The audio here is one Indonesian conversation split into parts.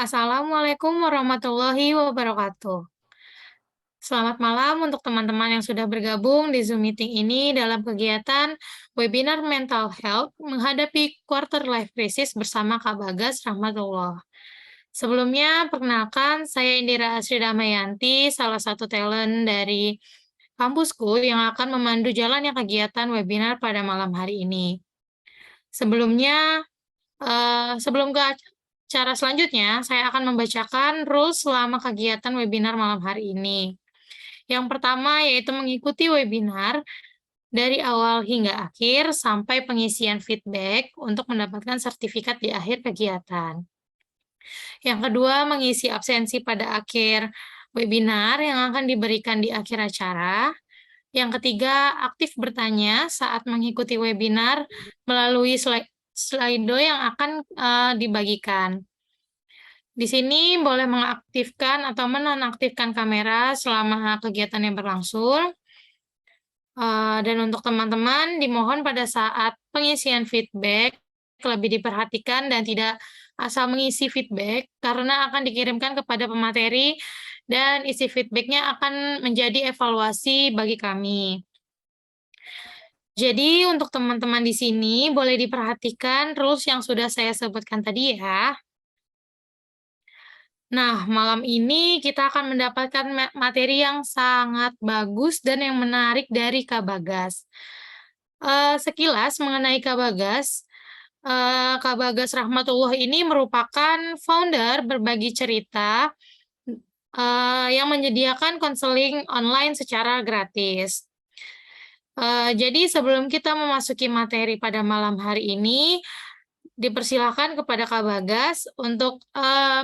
Assalamualaikum warahmatullahi wabarakatuh. Selamat malam untuk teman-teman yang sudah bergabung di Zoom meeting ini dalam kegiatan webinar Mental Health menghadapi Quarter Life Crisis bersama Kak Bagas Rahmatullah. Sebelumnya, perkenalkan saya Indira Asri Damayanti, salah satu talent dari kampusku yang akan memandu jalannya kegiatan webinar pada malam hari ini. Sebelumnya, sebelum ke acara selanjutnya, saya akan membacakan rules selama kegiatan webinar malam hari ini. Yang pertama yaitu mengikuti webinar dari awal hingga akhir sampai pengisian feedback untuk mendapatkan sertifikat di akhir kegiatan. Yang kedua, mengisi absensi pada akhir webinar yang akan diberikan di akhir acara. Yang ketiga, aktif bertanya saat mengikuti webinar melalui Slido yang akan dibagikan. Di sini boleh mengaktifkan atau menonaktifkan kamera selama kegiatan yang berlangsung. Dan untuk teman-teman, dimohon pada saat pengisian feedback lebih diperhatikan dan tidak asal mengisi feedback karena akan dikirimkan kepada pemateri dan isi feedbacknya akan menjadi evaluasi bagi kami. Jadi untuk teman-teman di sini boleh diperhatikan rules yang sudah saya sebutkan tadi ya. Nah, malam ini kita akan mendapatkan materi yang sangat bagus dan yang menarik dari Kak Bagas. Sekilas mengenai Kak Bagas Rahmatullah ini merupakan founder Berbagi Cerita, yang menyediakan konseling online secara gratis. Jadi sebelum kita memasuki materi pada malam hari ini, dipersilakan kepada Kak Bagas untuk,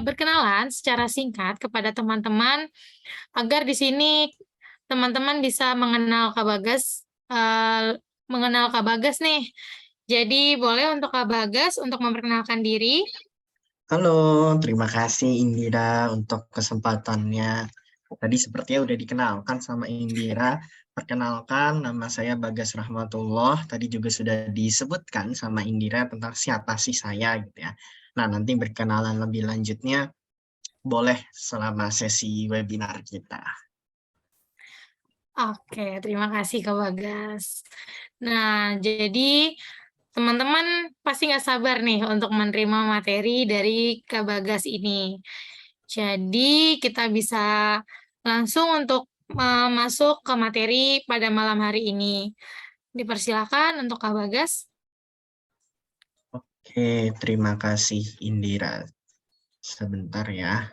berkenalan secara singkat kepada teman-teman, agar di sini teman-teman bisa mengenal Kak Bagas nih. Jadi boleh untuk Kak Bagas untuk memperkenalkan diri. Halo, terima kasih Indira untuk kesempatannya. Tadi sepertinya udah dikenalkan sama Indira. Perkenalkan, nama saya Bagas Rahmatullah. Tadi juga sudah disebutkan sama Indira tentang siapa sih saya gitu ya. Nah, nanti berkenalan lebih lanjutnya boleh selama sesi webinar kita. Oke, terima kasih Kak Bagas. Nah, jadi teman-teman pasti nggak sabar nih untuk menerima materi dari Kak Bagas ini. Jadi kita bisa langsung untuk masuk ke materi pada malam hari ini. Dipersilakan untuk Kak Bagas. Oke, terima kasih Indira. Sebentar ya.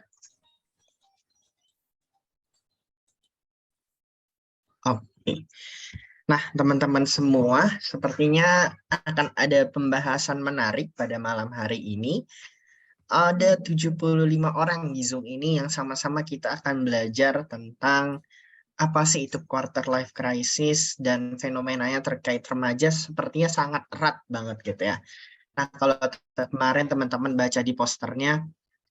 Oke. Nah, teman-teman semua, sepertinya akan ada pembahasan menarik pada malam hari ini. Ada 75 orang di Zoom ini yang sama-sama kita akan belajar tentang apa sih itu quarter life crisis dan fenomenanya terkait remaja sepertinya sangat erat banget gitu ya. Nah, kalau kemarin teman-teman baca di posternya,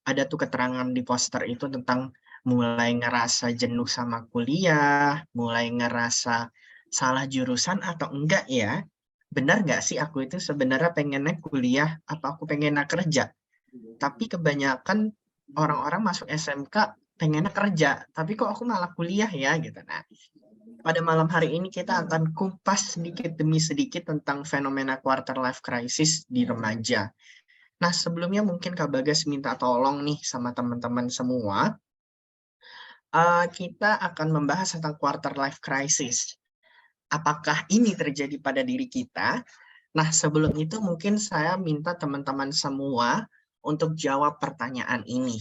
ada tuh keterangan di poster itu tentang mulai ngerasa jenuh sama kuliah, mulai ngerasa salah jurusan atau enggak ya. Benar nggak sih aku itu sebenarnya pengennya kuliah, apa aku pengennya kerja? Tapi kebanyakan orang-orang masuk SMK pengennya kerja, tapi kok aku malah kuliah ya gitu. Nah, pada malam hari ini kita akan kupas sedikit demi sedikit tentang fenomena quarter life crisis di remaja. Nah, sebelumnya mungkin Kak Bagas minta tolong nih sama teman-teman semua. Kita akan membahas tentang quarter life crisis. Apakah ini terjadi pada diri kita? Nah, sebelum itu mungkin saya minta teman-teman semua untuk jawab pertanyaan ini.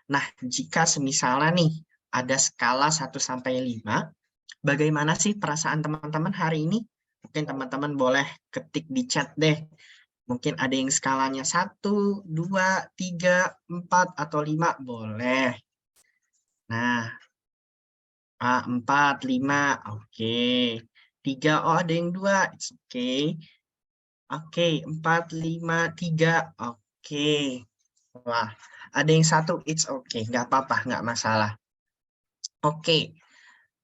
Nah, jika semisalnya nih ada skala 1 sampai 5, bagaimana sih perasaan teman-teman hari ini? Mungkin teman-teman boleh ketik di chat deh. Mungkin ada yang skalanya 1, 2, 3, 4, atau 5, boleh. Nah, 4, 5, oke. 3, oh ada yang 2, it's okay. Oke, 4, 5, 3, oke. Wah, ada yang 1, it's okay, nggak apa-apa, nggak masalah. Oke,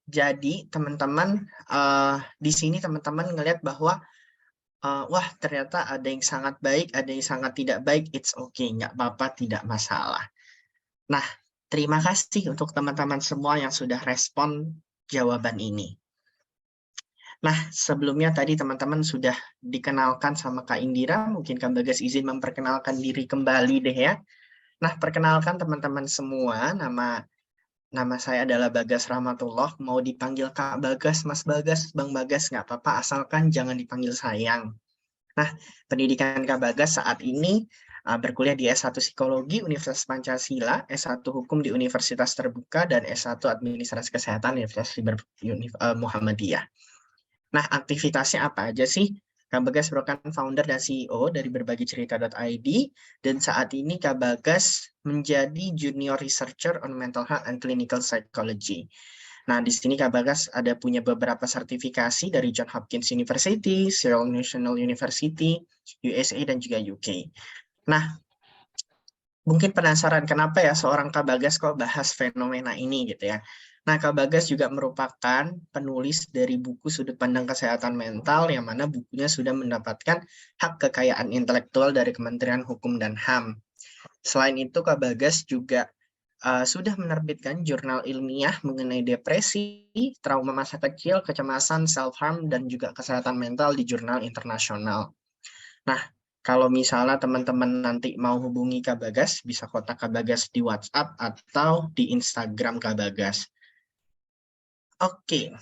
jadi teman-teman, di sini teman-teman ngelihat bahwa wah ternyata ada yang sangat baik, ada yang sangat tidak baik, it's okay, nggak apa-apa, tidak masalah. Nah, terima kasih untuk teman-teman semua yang sudah respon jawaban ini. Nah, sebelumnya tadi teman-teman sudah dikenalkan sama Kak Indira, mungkin Kak Bagas izin memperkenalkan diri kembali deh ya. Nah, perkenalkan teman-teman semua, nama saya adalah Bagas Rahmatullah, mau dipanggil Kak Bagas, Mas Bagas, Bang Bagas, nggak apa-apa, asalkan jangan dipanggil sayang. Nah, pendidikan Kak Bagas saat ini berkuliah di S1 Psikologi Universitas Pancasila, S1 Hukum di Universitas Terbuka, dan S1 Administrasi Kesehatan Universitas Muhammadiyah. Nah, aktivitasnya apa aja sih? Kak Bagas merupakan founder dan CEO dari berbagicerita.id, dan saat ini Kak Bagas menjadi Junior Researcher on Mental Health and Clinical Psychology. Nah, di sini Kak Bagas ada punya beberapa sertifikasi dari Johns Hopkins University, Seoul National University, USA, dan juga UK. Nah, mungkin penasaran kenapa ya seorang Kak Bagas kok bahas fenomena ini gitu ya. Nah, Kak Bagas juga merupakan penulis dari buku Sudut Pandang Kesehatan Mental, yang mana bukunya sudah mendapatkan hak kekayaan intelektual dari Kementerian Hukum dan HAM. Selain itu, Kak Bagas juga sudah menerbitkan jurnal ilmiah mengenai depresi, trauma masa kecil, kecemasan, self-harm, dan juga kesehatan mental di jurnal internasional. Nah, kalau misalnya teman-teman nanti mau hubungi Kak Bagas, bisa kontak Kak Bagas di WhatsApp atau di Instagram Kak Bagas. Oke,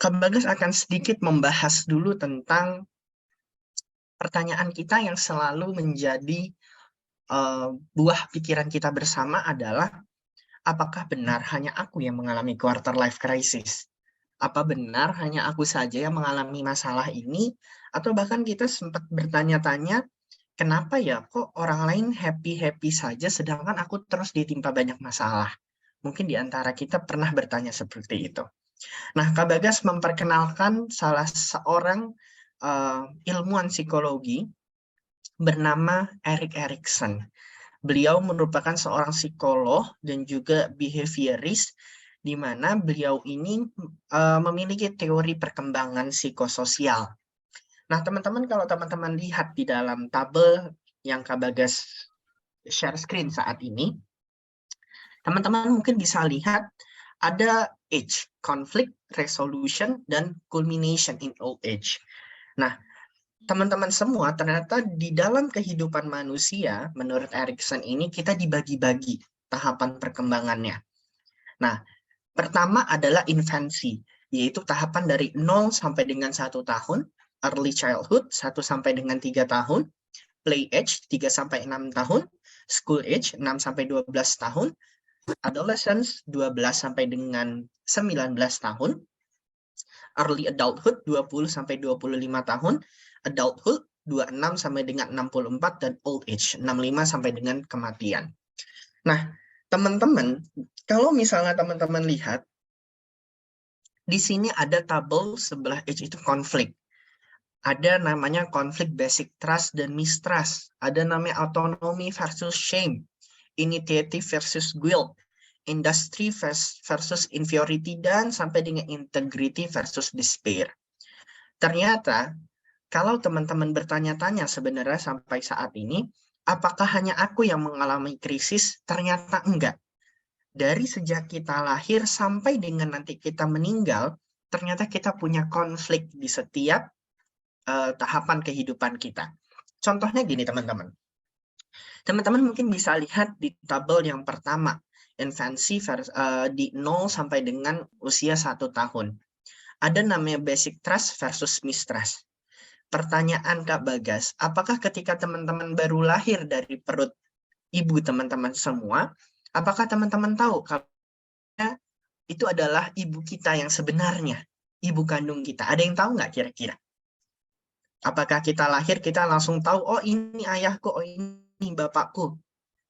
Kak Bagas akan sedikit membahas dulu tentang pertanyaan kita yang selalu menjadi buah pikiran kita bersama adalah, apakah benar hanya aku yang mengalami quarter life crisis? Apa benar hanya aku saja yang mengalami masalah ini? Atau bahkan kita sempat bertanya-tanya, kenapa ya kok orang lain happy-happy saja sedangkan aku terus ditimpa banyak masalah? Mungkin di antara kita pernah bertanya seperti itu. Nah, Kak Bagas memperkenalkan salah seorang ilmuwan psikologi bernama Erik Erikson. Beliau merupakan seorang psikolog dan juga behaviorist, di mana beliau ini memiliki teori perkembangan psikososial. Nah, teman-teman, kalau teman-teman lihat di dalam tabel yang Kak Bagas share screen saat ini, teman-teman mungkin bisa lihat ada age, conflict, resolution, dan culmination in old age. Nah, teman-teman semua, ternyata di dalam kehidupan manusia, menurut Erikson ini, kita dibagi-bagi tahapan perkembangannya. Nah, pertama adalah infansi, yaitu tahapan dari 0 sampai dengan 1 tahun, early childhood 1 sampai dengan 3 tahun, play age 3 sampai 6 tahun, school age 6 sampai 12 tahun, adolescence 12 sampai dengan 19 tahun, early adulthood 20 sampai 25 tahun, adulthood 26 sampai dengan 64, dan old age 65 sampai dengan kematian. Nah, teman-teman, kalau misalnya teman-teman lihat di sini ada tabel sebelah age itu konflik. Ada namanya konflik basic trust dan mistrust. Ada namanya autonomy versus shame, initiative versus guilt, industry versus inferiority, dan sampai dengan integrity versus despair. Ternyata kalau teman-teman bertanya-tanya sebenarnya sampai saat ini, apakah hanya aku yang mengalami krisis? Ternyata enggak. Dari sejak kita lahir sampai dengan nanti kita meninggal, ternyata kita punya konflik di setiap tahapan kehidupan kita. Contohnya gini teman-teman. Teman-teman mungkin bisa lihat di tabel yang pertama, infancy di 0 sampai dengan usia 1 tahun. Ada namanya basic trust versus mistrust. Pertanyaan Kak Bagas, apakah ketika teman-teman baru lahir dari perut ibu teman-teman semua, apakah teman-teman tahu kalau itu adalah ibu kita yang sebenarnya, ibu kandung kita? Ada yang tahu nggak kira-kira? Apakah kita lahir, kita langsung tahu, oh ini ayahku, oh ini bapakku?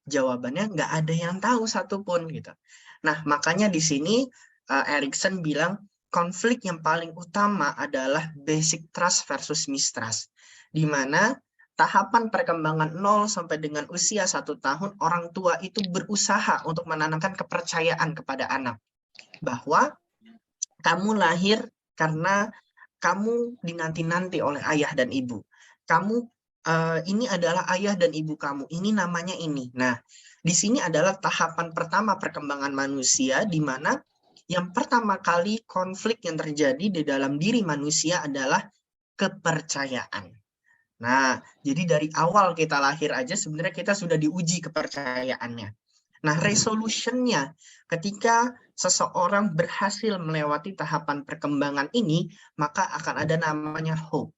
Jawabannya nggak ada yang tahu satupun gitu. Nah, makanya di sini Erikson bilang, konflik yang paling utama adalah basic trust versus mistrust, di mana tahapan perkembangan 0 sampai dengan usia 1 tahun, orang tua itu berusaha untuk menanamkan kepercayaan kepada anak, bahwa kamu lahir karena kamu dinanti-nanti oleh ayah dan ibu. kamu ini adalah ayah dan ibu kamu, ini namanya ini. Nah, di sini adalah tahapan pertama perkembangan manusia, di mana yang pertama kali konflik yang terjadi di dalam diri manusia adalah kepercayaan. Nah, jadi dari awal kita lahir aja sebenarnya kita sudah diuji kepercayaannya. Nah, resolutionnya ketika seseorang berhasil melewati tahapan perkembangan ini, maka akan ada namanya hope.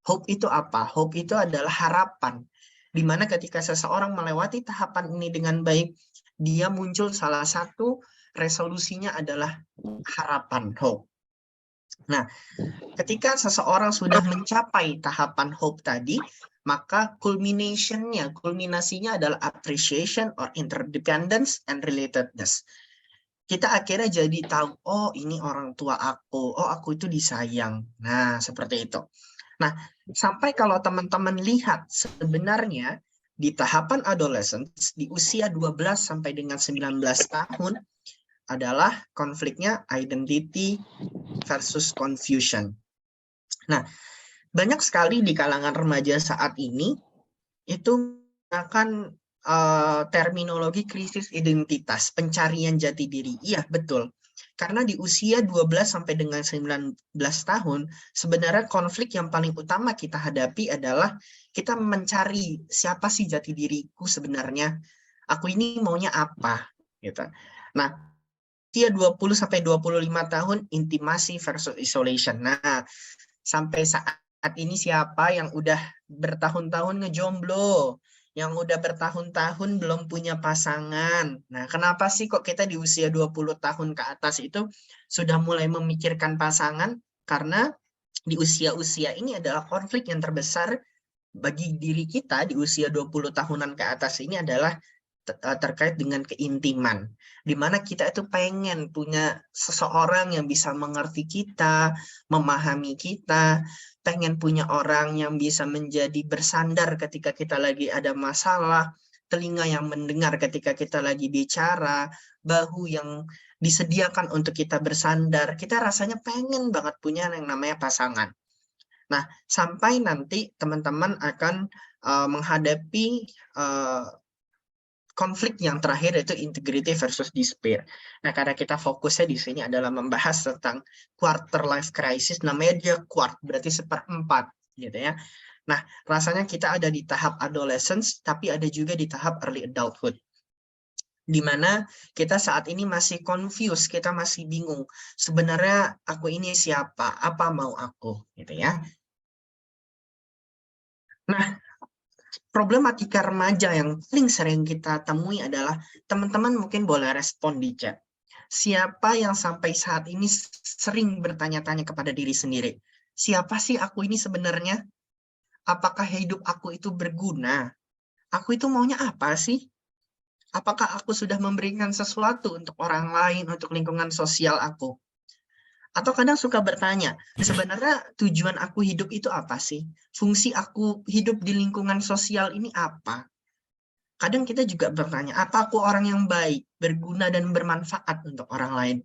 Hope itu apa? Hope itu adalah harapan. Di mana ketika seseorang melewati tahapan ini dengan baik, dia muncul salah satu resolusinya adalah harapan, hope. Nah, ketika seseorang sudah mencapai tahapan hope tadi, maka kulminasinya adalah appreciation or interdependence and relatedness. Kita akhirnya jadi tahu, oh ini orang tua aku, oh aku itu disayang. Nah, seperti itu. Nah, sampai kalau teman-teman lihat sebenarnya di tahapan adolescence, di usia 12 sampai dengan 19 tahun, adalah konfliknya identity versus confusion. Nah, banyak sekali di kalangan remaja saat ini itu akan terminologi krisis identitas, pencarian jati diri. Iya, betul. Karena di usia 12 sampai dengan 19 tahun, sebenarnya konflik yang paling utama kita hadapi adalah kita mencari siapa sih jati diriku sebenarnya. Aku ini maunya apa, gitu. Nah, usia 20 sampai 25 tahun intimasi versus isolation. Nah, sampai saat ini siapa yang udah bertahun-tahun ngejomblo, yang udah bertahun-tahun belum punya pasangan. Nah, kenapa sih kok kita di usia 20 tahun ke atas itu sudah mulai memikirkan pasangan? Karena di usia-usia ini adalah konflik yang terbesar bagi diri kita di usia 20 tahunan ke atas ini adalah terkait dengan keintiman, di mana kita itu pengen punya seseorang yang bisa mengerti kita, memahami kita, pengen punya orang yang bisa menjadi bersandar ketika kita lagi ada masalah, telinga yang mendengar ketika kita lagi bicara, bahu yang disediakan untuk kita bersandar. Kita rasanya pengen banget punya yang namanya pasangan. Nah, sampai nanti teman-teman akan menghadapi konflik yang terakhir yaitu integrity versus despair. Nah, karena kita fokusnya di sini adalah membahas tentang quarter life crisis, namanya dia quart, berarti seperempat, gitu ya. Nah, rasanya kita ada di tahap adolescence, tapi ada juga di tahap early adulthood, di mana kita saat ini masih confused, kita masih bingung. Sebenarnya aku ini siapa? Apa mau aku? Gitu ya. Nah, problematika remaja yang paling sering kita temui adalah teman-teman mungkin boleh respon di chat. Siapa yang sampai saat ini sering bertanya-tanya kepada diri sendiri? Siapa sih aku ini sebenarnya? Apakah hidup aku itu berguna? Aku itu maunya apa sih? Apakah aku sudah memberikan sesuatu untuk orang lain, untuk lingkungan sosial aku? Atau kadang suka bertanya, sebenarnya tujuan aku hidup itu apa sih? Fungsi aku hidup di lingkungan sosial ini apa? Kadang kita juga bertanya, apa aku orang yang baik, berguna, dan bermanfaat untuk orang lain?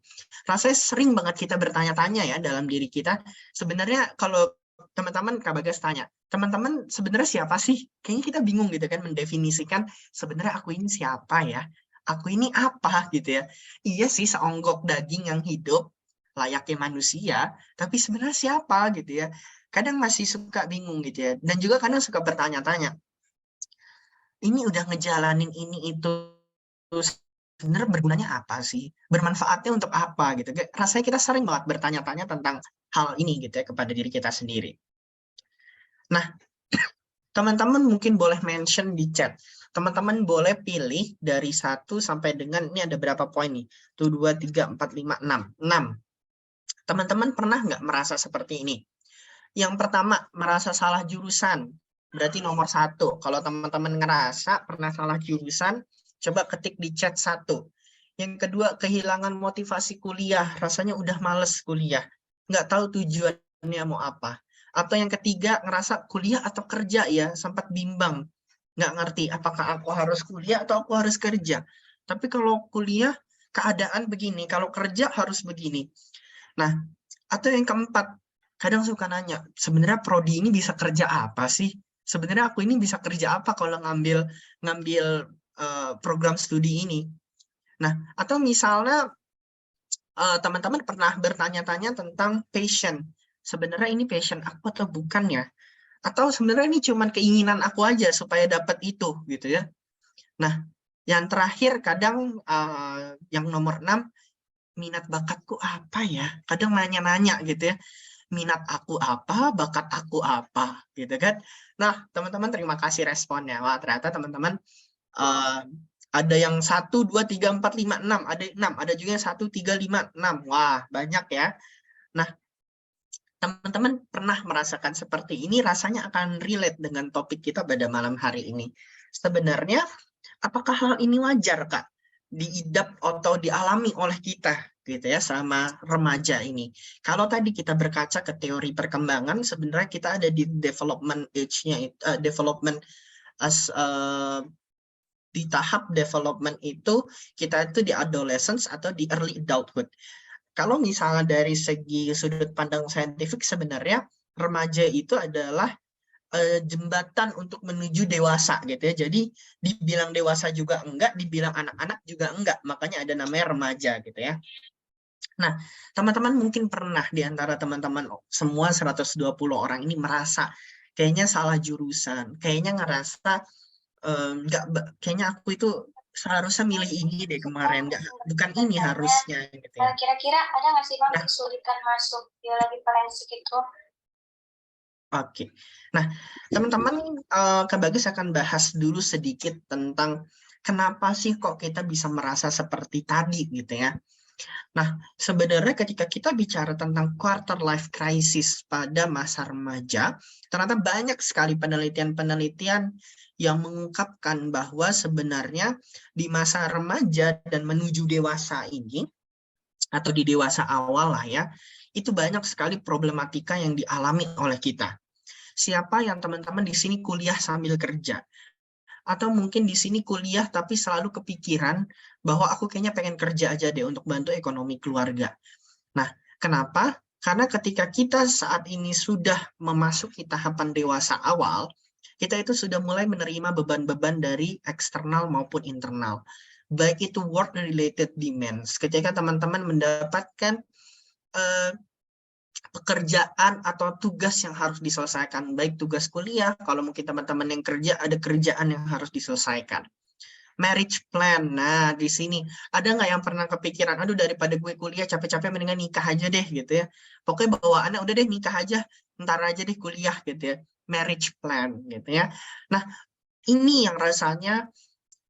Rasanya sering banget kita bertanya-tanya ya dalam diri kita. Sebenarnya kalau teman-teman Kak Bagas tanya, teman-teman sebenarnya siapa sih? Kayaknya kita bingung gitu kan mendefinisikan sebenarnya aku ini siapa ya? Aku ini apa gitu ya? Iya sih, seonggok daging yang hidup, layaknya manusia, tapi sebenarnya siapa gitu ya? Kadang masih suka bingung gitu ya. Dan juga kadang suka bertanya-tanya, ini udah ngejalanin ini itu sebenarnya bergunanya apa sih? Bermanfaatnya untuk apa gitu. Rasanya kita sering banget bertanya-tanya tentang hal ini gitu ya kepada diri kita sendiri. Nah, teman-teman mungkin boleh mention di chat. Teman-teman boleh pilih dari 1 sampai dengan, ini ada berapa poin nih? 1, 2, 3, 4, 5, 6. 6. Teman-teman pernah nggak merasa seperti ini? Yang pertama, merasa salah jurusan. Berarti nomor 1. Kalau teman-teman ngerasa pernah salah jurusan, coba ketik di chat 1. Yang kedua, kehilangan motivasi kuliah. Rasanya udah males kuliah. Nggak tahu tujuannya mau apa. Atau yang ketiga, ngerasa kuliah atau kerja ya, sempat bimbang. Nggak ngerti apakah aku harus kuliah atau aku harus kerja. Tapi kalau kuliah, keadaan begini. Kalau kerja harus begini. Nah, atau yang keempat, kadang suka nanya, sebenarnya prodi ini bisa kerja apa sih? sebenarnya aku ini bisa kerja apa kalau ngambil program studi ini. Nah, atau misalnya teman-teman pernah bertanya-tanya tentang passion. Sebenarnya ini passion aku atau bukan ya? Atau sebenarnya ini cuma keinginan aku aja supaya dapat itu gitu ya. Nah, yang terakhir kadang yang nomor 6, minat bakatku apa ya? Kadang nanya-nanya gitu ya. Minat aku apa, bakat aku apa, gitu kan? Nah, teman-teman terima kasih responnya. Wah, ternyata teman-teman ada yang 1, 2, 3, 4, 5, 6, ada 6, ada juga yang 1, 3, 5, 6. Wah, banyak ya. Nah, teman-teman pernah merasakan seperti ini, rasanya akan relate dengan topik kita pada malam hari ini. Sebenarnya, apakah hal ini wajar, Kak? Diidap atau dialami oleh kita, gitu ya, sama remaja ini. Kalau tadi kita berkaca ke teori perkembangan, sebenarnya kita ada di development age-nya, development as di tahap development itu, kita itu di adolescence atau di early adulthood. Kalau misalnya dari segi sudut pandang saintifik, sebenarnya remaja itu adalah jembatan untuk menuju dewasa gitu ya. Jadi dibilang dewasa juga enggak, dibilang anak-anak juga enggak. Makanya ada namanya remaja gitu ya. Nah, teman-teman mungkin pernah di antara teman-teman semua 120 orang ini merasa kayaknya salah jurusan, kayaknya ngerasa enggak, kayaknya aku itu seharusnya milih ini deh kemarin, bukan ini harusnya gitu ya. Kira-kira ada nggak sih Bang kesulitan masuk biologi forensik itu? Oke, nah teman-teman, Kak Bagus akan bahas dulu sedikit tentang kenapa sih kok kita bisa merasa seperti tadi gitu ya. Nah, sebenarnya ketika kita bicara tentang quarter life crisis pada masa remaja, ternyata banyak sekali penelitian-penelitian yang mengungkapkan bahwa sebenarnya di masa remaja dan menuju dewasa ini, atau di dewasa awal lah ya, itu banyak sekali problematika yang dialami oleh kita. Siapa yang teman-teman di sini kuliah sambil kerja? Atau mungkin di sini kuliah tapi selalu kepikiran bahwa aku kayaknya pengen kerja aja deh untuk bantu ekonomi keluarga. Nah, kenapa? Karena ketika kita saat ini sudah memasuki tahapan dewasa awal, kita itu sudah mulai menerima beban-beban dari eksternal maupun internal. Baik itu work-related demands. Ketika teman-teman mendapatkan pekerjaan atau tugas yang harus diselesaikan, baik tugas kuliah, kalau mungkin teman-teman yang kerja, ada kerjaan yang harus diselesaikan. Marriage plan, nah di sini, ada nggak yang pernah kepikiran, aduh daripada gue kuliah capek-capek mendingan nikah aja deh gitu ya. Pokoknya bawaannya udah deh nikah aja, ntar aja deh kuliah gitu ya. Marriage plan gitu ya. Nah, ini yang rasanya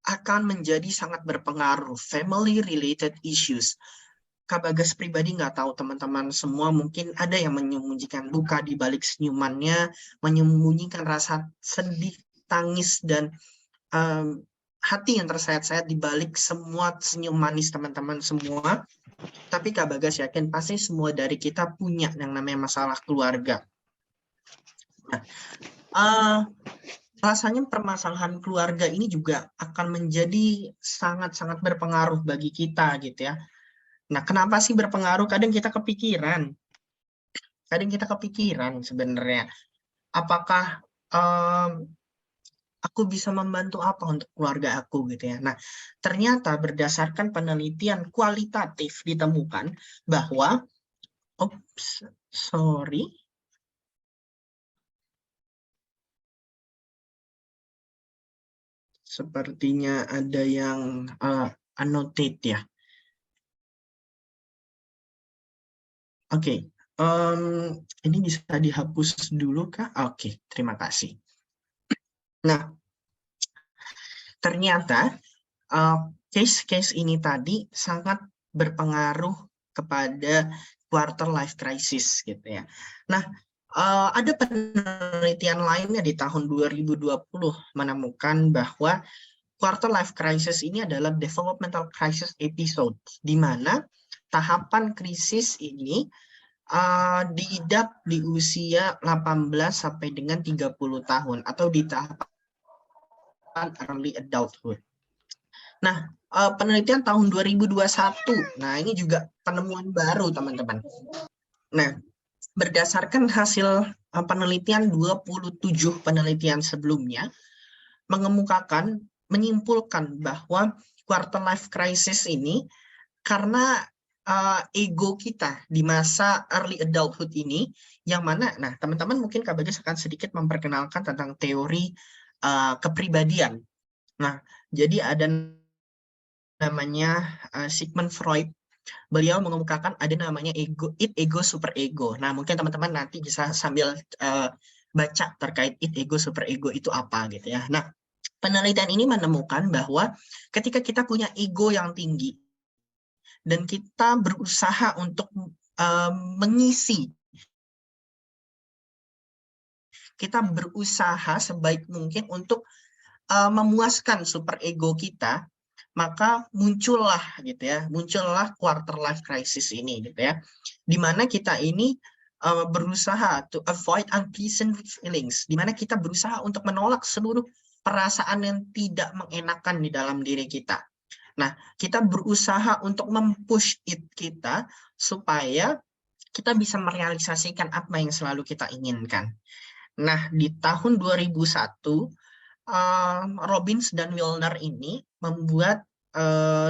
akan menjadi sangat berpengaruh, family related issues. Kak Bagas pribadi nggak tahu teman-teman semua mungkin ada yang menyembunyikan luka di balik senyumannya, menyembunyikan rasa sedih, tangis, dan hati yang tersayat-sayat di balik semua senyum manis teman-teman semua. Tapi Kak Bagas yakin pasti semua dari kita punya yang namanya masalah keluarga. Nah, rasanya permasalahan keluarga ini juga akan menjadi sangat-sangat berpengaruh bagi kita gitu ya. Nah, kenapa sih berpengaruh? Kadang kita kepikiran sebenarnya, apakah aku bisa membantu apa untuk keluarga aku gitu ya. Nah, ternyata berdasarkan penelitian kualitatif ditemukan bahwa, sepertinya ada yang annotate ya. Oke, ini bisa dihapus dulu kah? Oke, terima kasih. Nah, ternyata case-case ini tadi sangat berpengaruh kepada quarter life crisis gitu ya. Nah, ada penelitian lainnya di tahun 2020 menemukan bahwa quarter life crisis ini adalah developmental crisis episode, di mana tahapan krisis ini diidap di usia 18 sampai dengan 30 tahun atau di tahapan early adulthood. Nah, penelitian tahun 2021. Nah, ini juga penemuan baru, teman-teman. Nah, berdasarkan hasil penelitian 27 penelitian sebelumnya, menyimpulkan bahwa quarter life crisis ini karena ego kita di masa early adulthood ini, yang mana, nah teman-teman mungkin Kak Bagas akan sedikit memperkenalkan tentang teori kepribadian. Nah, jadi ada namanya Sigmund Freud. Beliau mengemukakan ada namanya ego, super ego. Nah, mungkin teman-teman nanti bisa sambil baca terkait ego, super ego itu apa gitu ya. Nah, penelitian ini menemukan bahwa ketika kita punya ego yang tinggi dan kita berusaha untuk mengisi, kita berusaha sebaik mungkin untuk memuaskan super ego kita, maka muncullah quarter life crisis ini gitu ya, di mana kita ini berusaha to avoid unpleasant feelings, di mana kita berusaha untuk menolak seluruh perasaan yang tidak mengenakan di dalam diri kita. Nah, kita berusaha untuk mempush kita supaya kita bisa merealisasikan apa yang selalu kita inginkan. Nah, di tahun 2001 Robbins dan Milner ini membuat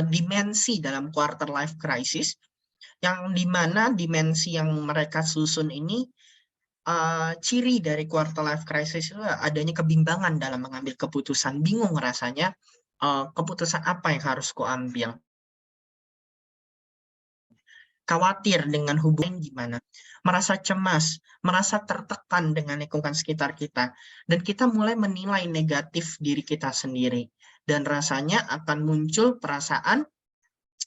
dimensi dalam quarter life crisis, yang dimana dimensi yang mereka susun ini, ciri dari quarter life crisis itu adanya kebimbangan dalam mengambil keputusan, bingung rasanya keputusan apa yang harus kuambil, khawatir dengan hubungan gimana, merasa cemas, merasa tertekan dengan lingkungan sekitar kita, dan kita mulai menilai negatif diri kita sendiri, dan rasanya akan muncul perasaan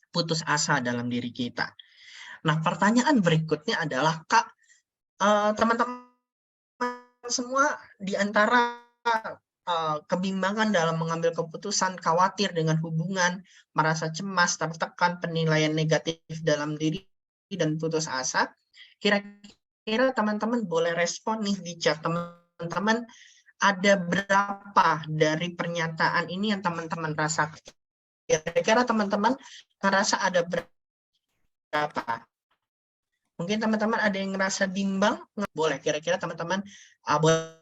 putus asa dalam diri kita. Nah, pertanyaan berikutnya adalah, Kak, teman-teman semua di antara kebimbangan dalam mengambil keputusan, khawatir dengan hubungan, merasa cemas, tertekan, penilaian negatif dalam diri, dan putus asa, kira-kira teman-teman boleh respon nih di chat. Teman-teman, ada berapa dari pernyataan ini yang teman-teman rasakan? Kira-kira teman-teman ngerasa ada berapa? Mungkin teman-teman ada yang ngerasa bimbang? Boleh, kira-kira teman-teman boleh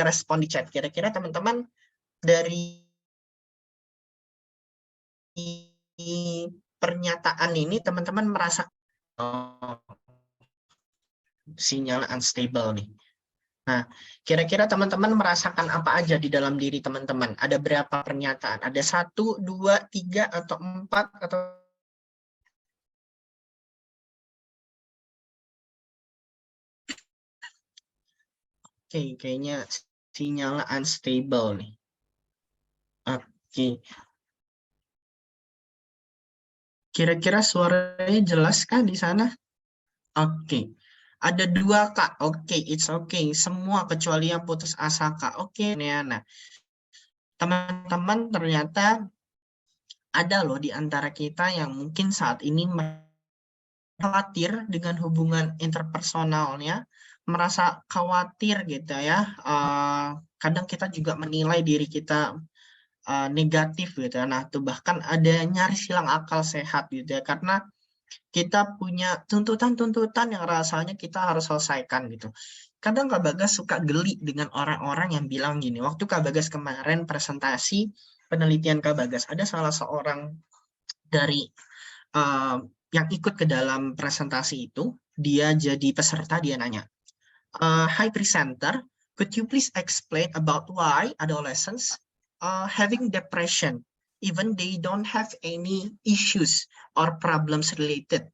respon di chat. Kira-kira teman-teman dari pernyataan ini teman-teman merasa sinyal unstable nih. Nah, kira-kira teman-teman merasakan apa aja di dalam diri teman-teman? Ada berapa pernyataan? Ada 1, 2, 3, atau 4, atau Oke, kayaknya sinyal unstable nih. Oke. Kira-kira suaranya jelas kah di sana? Oke. Ada 2, Kak. Oke, it's okay. Semua kecuali yang putus asa, Kak. Oke, nah. Teman-teman ternyata ada loh di antara kita yang mungkin saat ini khawatir dengan hubungan interpersonalnya, merasa khawatir gitu ya. Kadang kita juga menilai diri kita negatif gitu ya. Nah, tuh bahkan ada nyaris hilang akal sehat gitu ya, karena kita punya tuntutan-tuntutan yang rasanya kita harus selesaikan gitu. Kadang Kak Bagas suka geli dengan orang-orang yang bilang gini, waktu Kak Bagas kemarin presentasi penelitian Kak Bagas, ada salah seorang dari yang ikut ke dalam presentasi itu, dia jadi peserta, dia nanya, "Hi presenter, could you please explain about why adolescents having depression, even they don't have any issues or problems related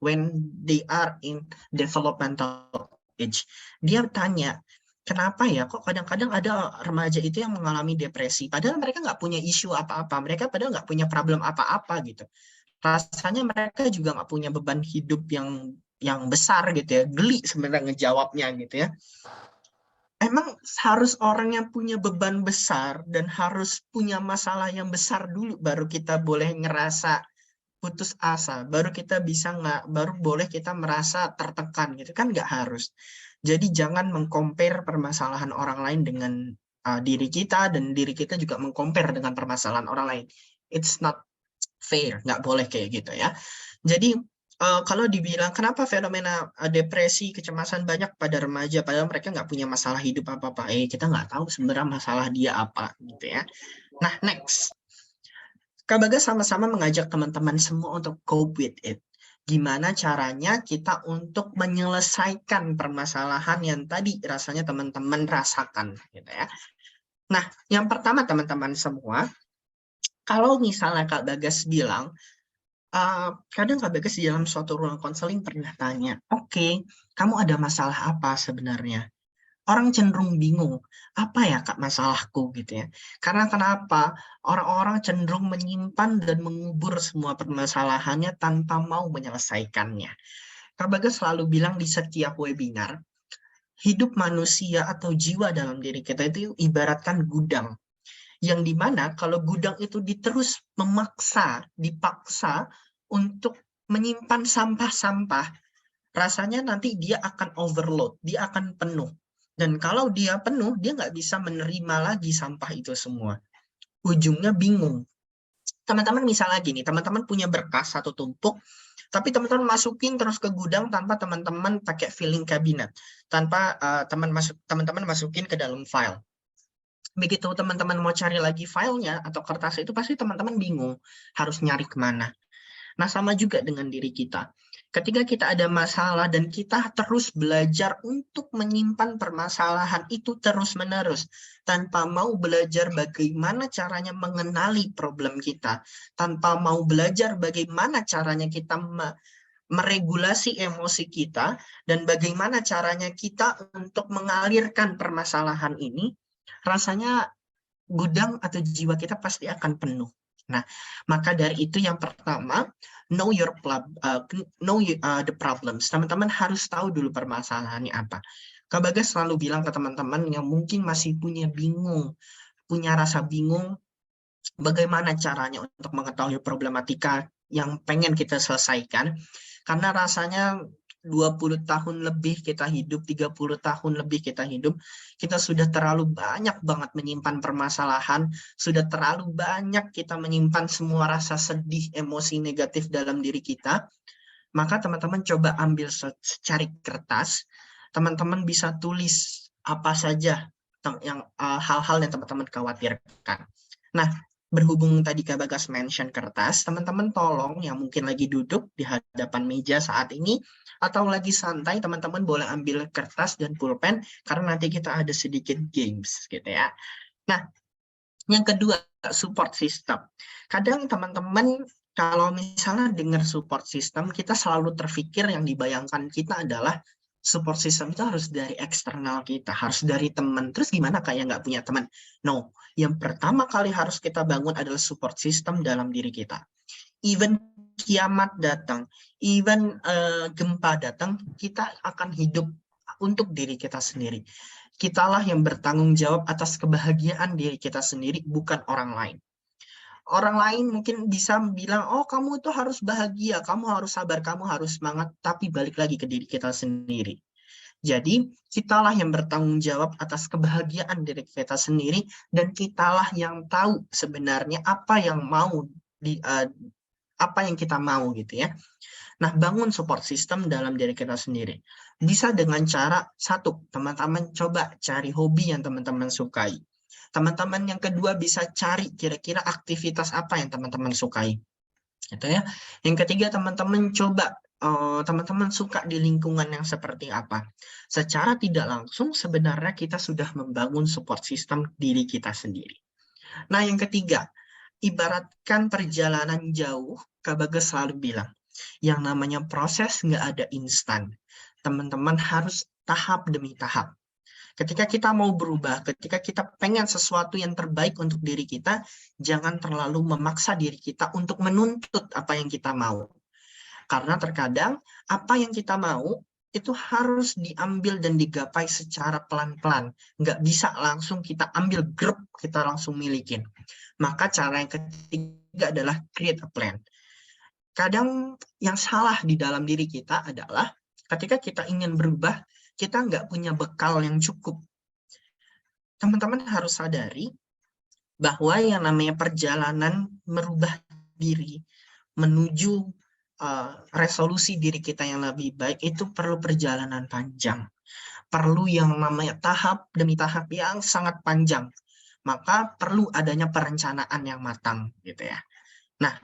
when they are in developmental age?" Dia tanya, kenapa ya kok kadang-kadang ada remaja itu yang mengalami depresi, padahal mereka nggak punya isu apa-apa, mereka padahal nggak punya problem apa-apa gitu. Rasanya mereka juga nggak punya beban hidup yang besar gitu ya. Geli sebenarnya ngejawabnya gitu ya. Emang harus orang yang punya beban besar dan harus punya masalah yang besar dulu baru kita boleh ngerasa putus asa, baru boleh kita merasa tertekan gitu kan, nggak harus. Jadi jangan mengcompare permasalahan orang lain dengan diri kita, dan diri kita juga mengcompare dengan permasalahan orang lain. It's not fair, nggak boleh kayak gitu ya. Jadi Kalau dibilang kenapa fenomena depresi, kecemasan banyak pada remaja, padahal mereka nggak punya masalah hidup apa-apa. Kita nggak tahu sebenarnya masalah dia apa, gitu ya. Nah, next. Kak Bagas sama-sama mengajak teman-teman semua untuk cope with it. Gimana caranya kita untuk menyelesaikan permasalahan yang tadi rasanya teman-teman rasakan, gitu ya. Nah, yang pertama teman-teman semua, kalau misalnya Kak Bagas bilang, kadang Kak Bagas di dalam suatu ruang konseling pernah tanya, oke, kamu ada masalah apa sebenarnya? Orang cenderung bingung, apa ya Kak masalahku gitu ya. Karena kenapa? Orang-orang cenderung menyimpan dan mengubur semua permasalahannya tanpa mau menyelesaikannya. Kak Bagas selalu bilang di setiap webinar, hidup manusia atau jiwa dalam diri kita itu ibaratkan gudang. Yang dimana kalau gudang itu diterus dipaksa untuk menyimpan sampah-sampah, rasanya nanti dia akan overload, dia akan penuh. Dan kalau dia penuh, dia nggak bisa menerima lagi sampah itu semua. Ujungnya bingung. Teman-teman misalnya gini, teman-teman punya berkas satu tumpuk, tapi teman-teman masukin terus ke gudang tanpa teman-teman pakai filling cabinet, tanpa teman-teman masukin ke dalam file. Begitu teman-teman mau cari lagi filenya atau kertas itu, pasti teman-teman bingung harus nyari kemana. Nah, sama juga dengan diri kita. Ketika kita ada masalah dan kita terus belajar untuk menyimpan permasalahan itu terus-menerus, tanpa mau belajar bagaimana caranya mengenali problem kita, tanpa mau belajar bagaimana caranya kita meregulasi emosi kita, dan bagaimana caranya kita untuk mengalirkan permasalahan ini, rasanya gudang atau jiwa kita pasti akan penuh. Nah, maka dari itu yang pertama, know the problems. Teman-teman harus tahu dulu permasalahannya apa. Kak Bagas selalu bilang ke teman-teman yang mungkin masih punya rasa bingung, bagaimana caranya untuk mengetahui problematika yang pengen kita selesaikan. Karena rasanya 20 tahun lebih kita hidup, 30 tahun lebih kita hidup, kita sudah terlalu banyak banget menyimpan permasalahan, sudah terlalu banyak kita menyimpan semua rasa sedih, emosi negatif dalam diri kita. Maka teman-teman coba ambil secari kertas, teman-teman bisa tulis apa saja hal-hal yang teman-teman khawatirkan. Nah, berhubung tadi Kak Bagas mention kertas, teman-teman tolong yang mungkin lagi duduk di hadapan meja saat ini, atau lagi santai, teman-teman boleh ambil kertas dan pulpen, karena nanti kita ada sedikit games gitu ya. Nah, yang kedua, support system. Kadang teman-teman kalau misalnya dengar support system, kita selalu terpikir yang dibayangkan kita adalah support system itu harus dari eksternal kita, harus dari teman. Terus gimana kayak nggak punya teman? No, yang pertama kali harus kita bangun adalah support system dalam diri kita. Even kiamat datang, even gempa datang, kita akan hidup untuk diri kita sendiri. Kitalah yang bertanggung jawab atas kebahagiaan diri kita sendiri, bukan orang lain. Orang lain mungkin bisa bilang, oh kamu itu harus bahagia, kamu harus sabar, kamu harus semangat, tapi balik lagi ke diri kita sendiri. Jadi, kitalah yang bertanggung jawab atas kebahagiaan diri kita sendiri, dan kitalah yang tahu sebenarnya apa yang kita mau gitu ya. Nah, bangun support system dalam diri kita sendiri. Bisa dengan cara, satu, teman-teman coba cari hobi yang teman-teman sukai. Teman-teman yang kedua bisa cari kira-kira aktivitas apa yang teman-teman sukai. Gitu ya. Yang ketiga, teman-teman coba teman-teman suka di lingkungan yang seperti apa. Secara tidak langsung sebenarnya kita sudah membangun support system diri kita sendiri. Nah, yang ketiga, ibaratkan perjalanan jauh, Kak Bagas selalu bilang, yang namanya proses nggak ada instan. Teman-teman harus tahap demi tahap. Ketika kita mau berubah, ketika kita pengen sesuatu yang terbaik untuk diri kita, jangan terlalu memaksa diri kita untuk menuntut apa yang kita mau. Karena terkadang apa yang kita mau itu harus diambil dan digapai secara pelan-pelan. Nggak bisa langsung kita ambil grup, kita langsung milikin. Maka cara yang ketiga adalah create a plan. Kadang yang salah di dalam diri kita adalah ketika kita ingin berubah, kita nggak punya bekal yang cukup. Teman-teman harus sadari bahwa yang namanya perjalanan merubah diri, menuju resolusi diri kita yang lebih baik itu perlu perjalanan panjang. Perlu yang namanya tahap demi tahap yang sangat panjang. Maka perlu adanya perencanaan yang matang gitu ya. Nah,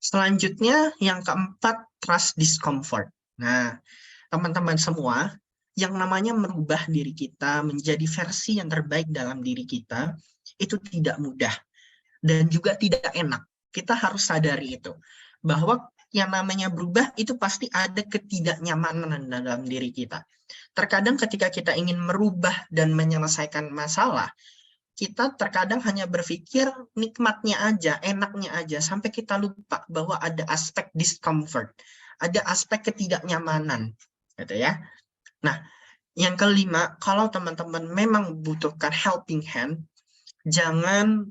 selanjutnya yang keempat, trust discomfort. Nah, teman-teman semua, yang namanya merubah diri kita menjadi versi yang terbaik dalam diri kita, itu tidak mudah dan juga tidak enak. Kita harus sadari itu, bahwa yang namanya berubah itu pasti ada ketidaknyamanan dalam diri kita. Terkadang ketika kita ingin merubah dan menyelesaikan masalah, kita terkadang hanya berpikir nikmatnya aja, enaknya aja, sampai kita lupa bahwa ada aspek discomfort, ada aspek ketidaknyamanan, gitu ya. Nah, yang kelima, kalau teman-teman memang butuhkan helping hand, jangan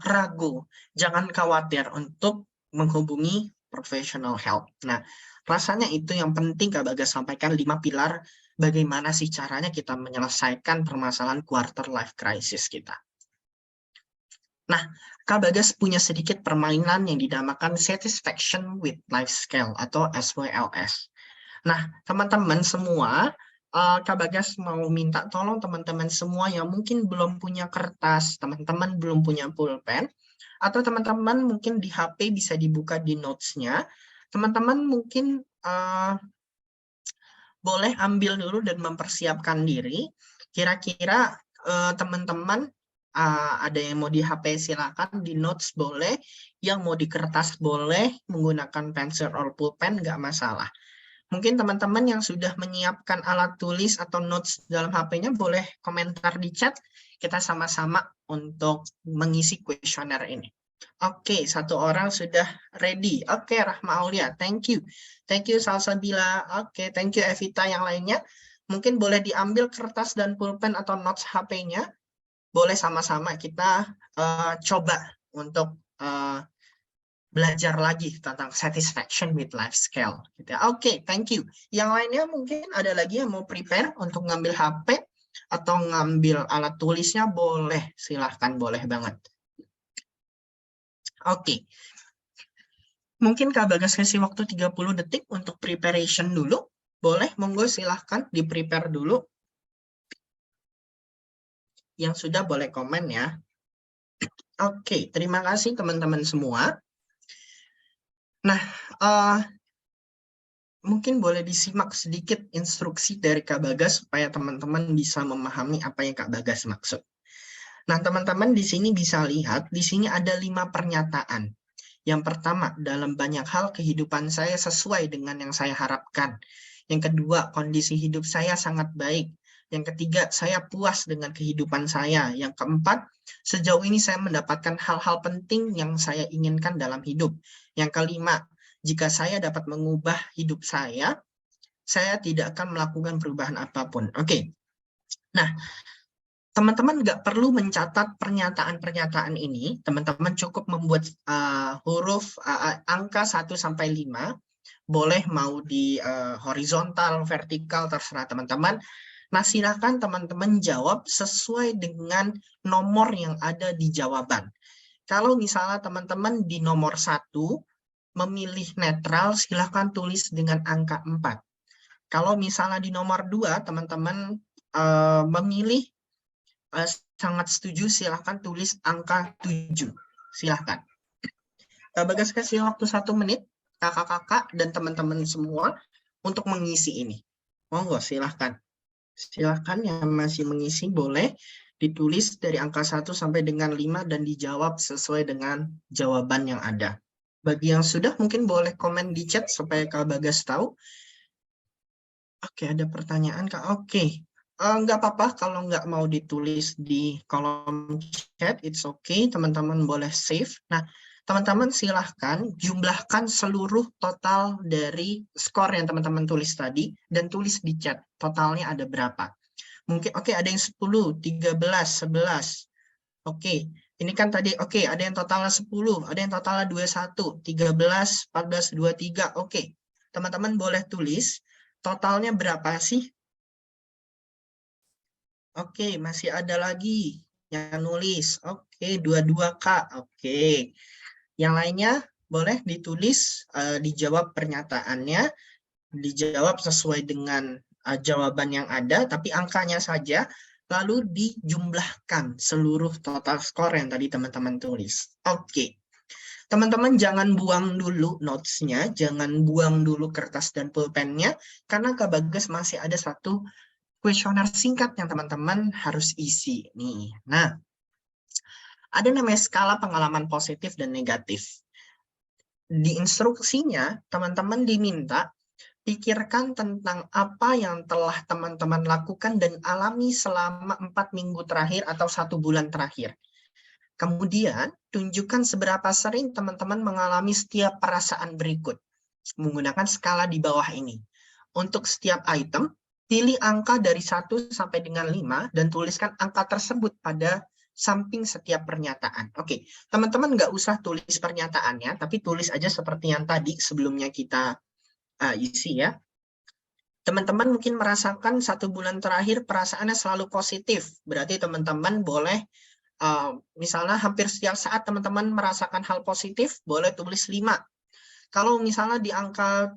ragu, jangan khawatir untuk menghubungi professional help. Nah, rasanya itu yang penting Kak Bagas sampaikan 5 pilar bagaimana sih caranya kita menyelesaikan permasalahan quarter life crisis kita. Nah, Kak Bagas punya sedikit permainan yang dinamakan Satisfaction with Life Scale atau SWLS. Nah, teman-teman semua, Kak Bagas mau minta tolong teman-teman semua yang mungkin belum punya kertas, teman-teman belum punya pulpen, atau teman-teman mungkin di HP bisa dibuka di notes-nya, teman-teman mungkin boleh ambil dulu dan mempersiapkan diri. Kira-kira teman-teman ada yang mau di HP silakan, di notes boleh, yang mau di kertas boleh, menggunakan pensil or pulpen nggak masalah. Mungkin teman-teman yang sudah menyiapkan alat tulis atau notes dalam HP-nya boleh komentar di chat. Kita sama-sama untuk mengisi kuesioner ini. Oke, satu orang sudah ready. Oke, Rahma Aulia, thank you. Thank you Salsabila. Oke, thank you Evita yang lainnya. Mungkin boleh diambil kertas dan pulpen atau notes HP-nya. Boleh sama-sama kita coba untuk belajar lagi tentang satisfaction with life scale. Oke, thank you. Yang lainnya mungkin ada lagi yang mau prepare untuk ngambil HP atau ngambil alat tulisnya, boleh, silahkan, boleh banget. Oke. Mungkin Kak Bagas kasih waktu 30 detik untuk preparation dulu. Boleh, monggo silahkan di-prepare dulu. Yang sudah boleh komen ya. Oke, terima kasih teman-teman semua. Nah, mungkin boleh disimak sedikit instruksi dari Kak Bagas supaya teman-teman bisa memahami apa yang Kak Bagas maksud. Nah, teman-teman di sini bisa lihat, di sini ada 5 pernyataan. Yang pertama, dalam banyak hal kehidupan saya sesuai dengan yang saya harapkan. Yang kedua, kondisi hidup saya sangat baik. Yang ketiga, saya puas dengan kehidupan saya. Yang keempat, sejauh ini saya mendapatkan hal-hal penting yang saya inginkan dalam hidup. Yang kelima, jika saya dapat mengubah hidup saya tidak akan melakukan perubahan apapun. Oke. Nah, teman-teman nggak perlu mencatat pernyataan-pernyataan ini. Teman-teman cukup membuat huruf angka 1 sampai 5. Boleh mau di horizontal, vertikal, terserah teman-teman. Nah, silakan teman-teman jawab sesuai dengan nomor yang ada di jawaban. Kalau misalnya teman-teman di nomor 1, memilih netral, silakan tulis dengan angka 4. Kalau misalnya di nomor 2, teman-teman memilih sangat setuju, silakan tulis angka 7. Silakan. Kak Bagas kasih waktu 1 menit, kakak-kakak dan teman-teman semua untuk mengisi ini. Monggo, silakan. Silakan yang masih mengisi boleh ditulis dari angka 1 sampai dengan 5 dan dijawab sesuai dengan jawaban yang ada. Bagi yang sudah mungkin boleh komen di chat supaya Kak Bagas tahu. Oke, ada pertanyaan Kak. Oke. Nggak apa-apa kalau nggak mau ditulis di kolom chat, it's okay. Teman-teman boleh save. Nah, teman-teman silahkan jumlahkan seluruh total dari skor yang teman-teman tulis tadi dan tulis di chat. Totalnya ada berapa? Mungkin oke, ada yang 10, 13, 11. Oke, ini kan tadi oke, ada yang totalnya 10, ada yang totalnya 21, 13, 14, 23. Oke. Teman-teman boleh tulis totalnya berapa sih? Oke, masih ada lagi yang nulis. Oke, 22 Kak. Oke. Yang lainnya boleh ditulis, dijawab pernyataannya, dijawab sesuai dengan jawaban yang ada, tapi angkanya saja, lalu dijumlahkan seluruh total skor yang tadi teman-teman tulis. Oke. Teman-teman jangan buang dulu notes-nya, jangan buang dulu kertas dan pulpennya, karena Kak Bagas masih ada satu kuesioner singkat yang teman-teman harus isi. Nih, nah, ada namanya skala pengalaman positif dan negatif. Di instruksinya, teman-teman diminta pikirkan tentang apa yang telah teman-teman lakukan dan alami selama 4 minggu terakhir atau 1 bulan terakhir. Kemudian, tunjukkan seberapa sering teman-teman mengalami setiap perasaan berikut menggunakan skala di bawah ini. Untuk setiap item, pilih angka dari 1 sampai dengan 5 dan tuliskan angka tersebut pada samping setiap pernyataan. Oke, teman-teman nggak usah tulis pernyataannya, tapi tulis aja seperti yang tadi sebelumnya kita isi ya. Teman-teman mungkin merasakan 1 bulan terakhir perasaannya selalu positif. Berarti teman-teman boleh misalnya hampir setiap saat teman-teman merasakan hal positif, boleh tulis 5. Kalau misalnya di angka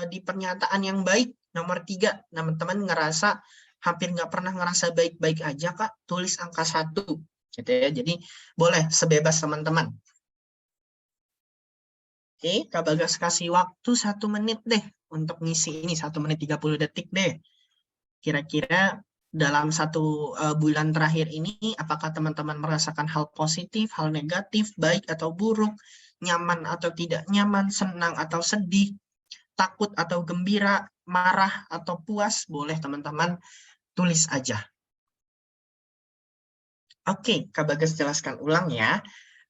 di pernyataan yang baik, nomor 3, teman-teman ngerasa hampir nggak pernah ngerasa baik-baik aja, Kak, tulis angka 1. Gitu ya. Jadi boleh sebebas teman-teman. Oke, Kak Bagas kasih waktu 1 menit deh untuk ngisi ini, 1 menit 30 detik deh. Kira-kira dalam 1 bulan terakhir ini, apakah teman-teman merasakan hal positif, hal negatif, baik atau buruk, nyaman atau tidak nyaman, senang atau sedih, takut atau gembira, marah atau puas, boleh teman-teman tulis aja. Oke, Kak Bagas jelaskan ulang ya.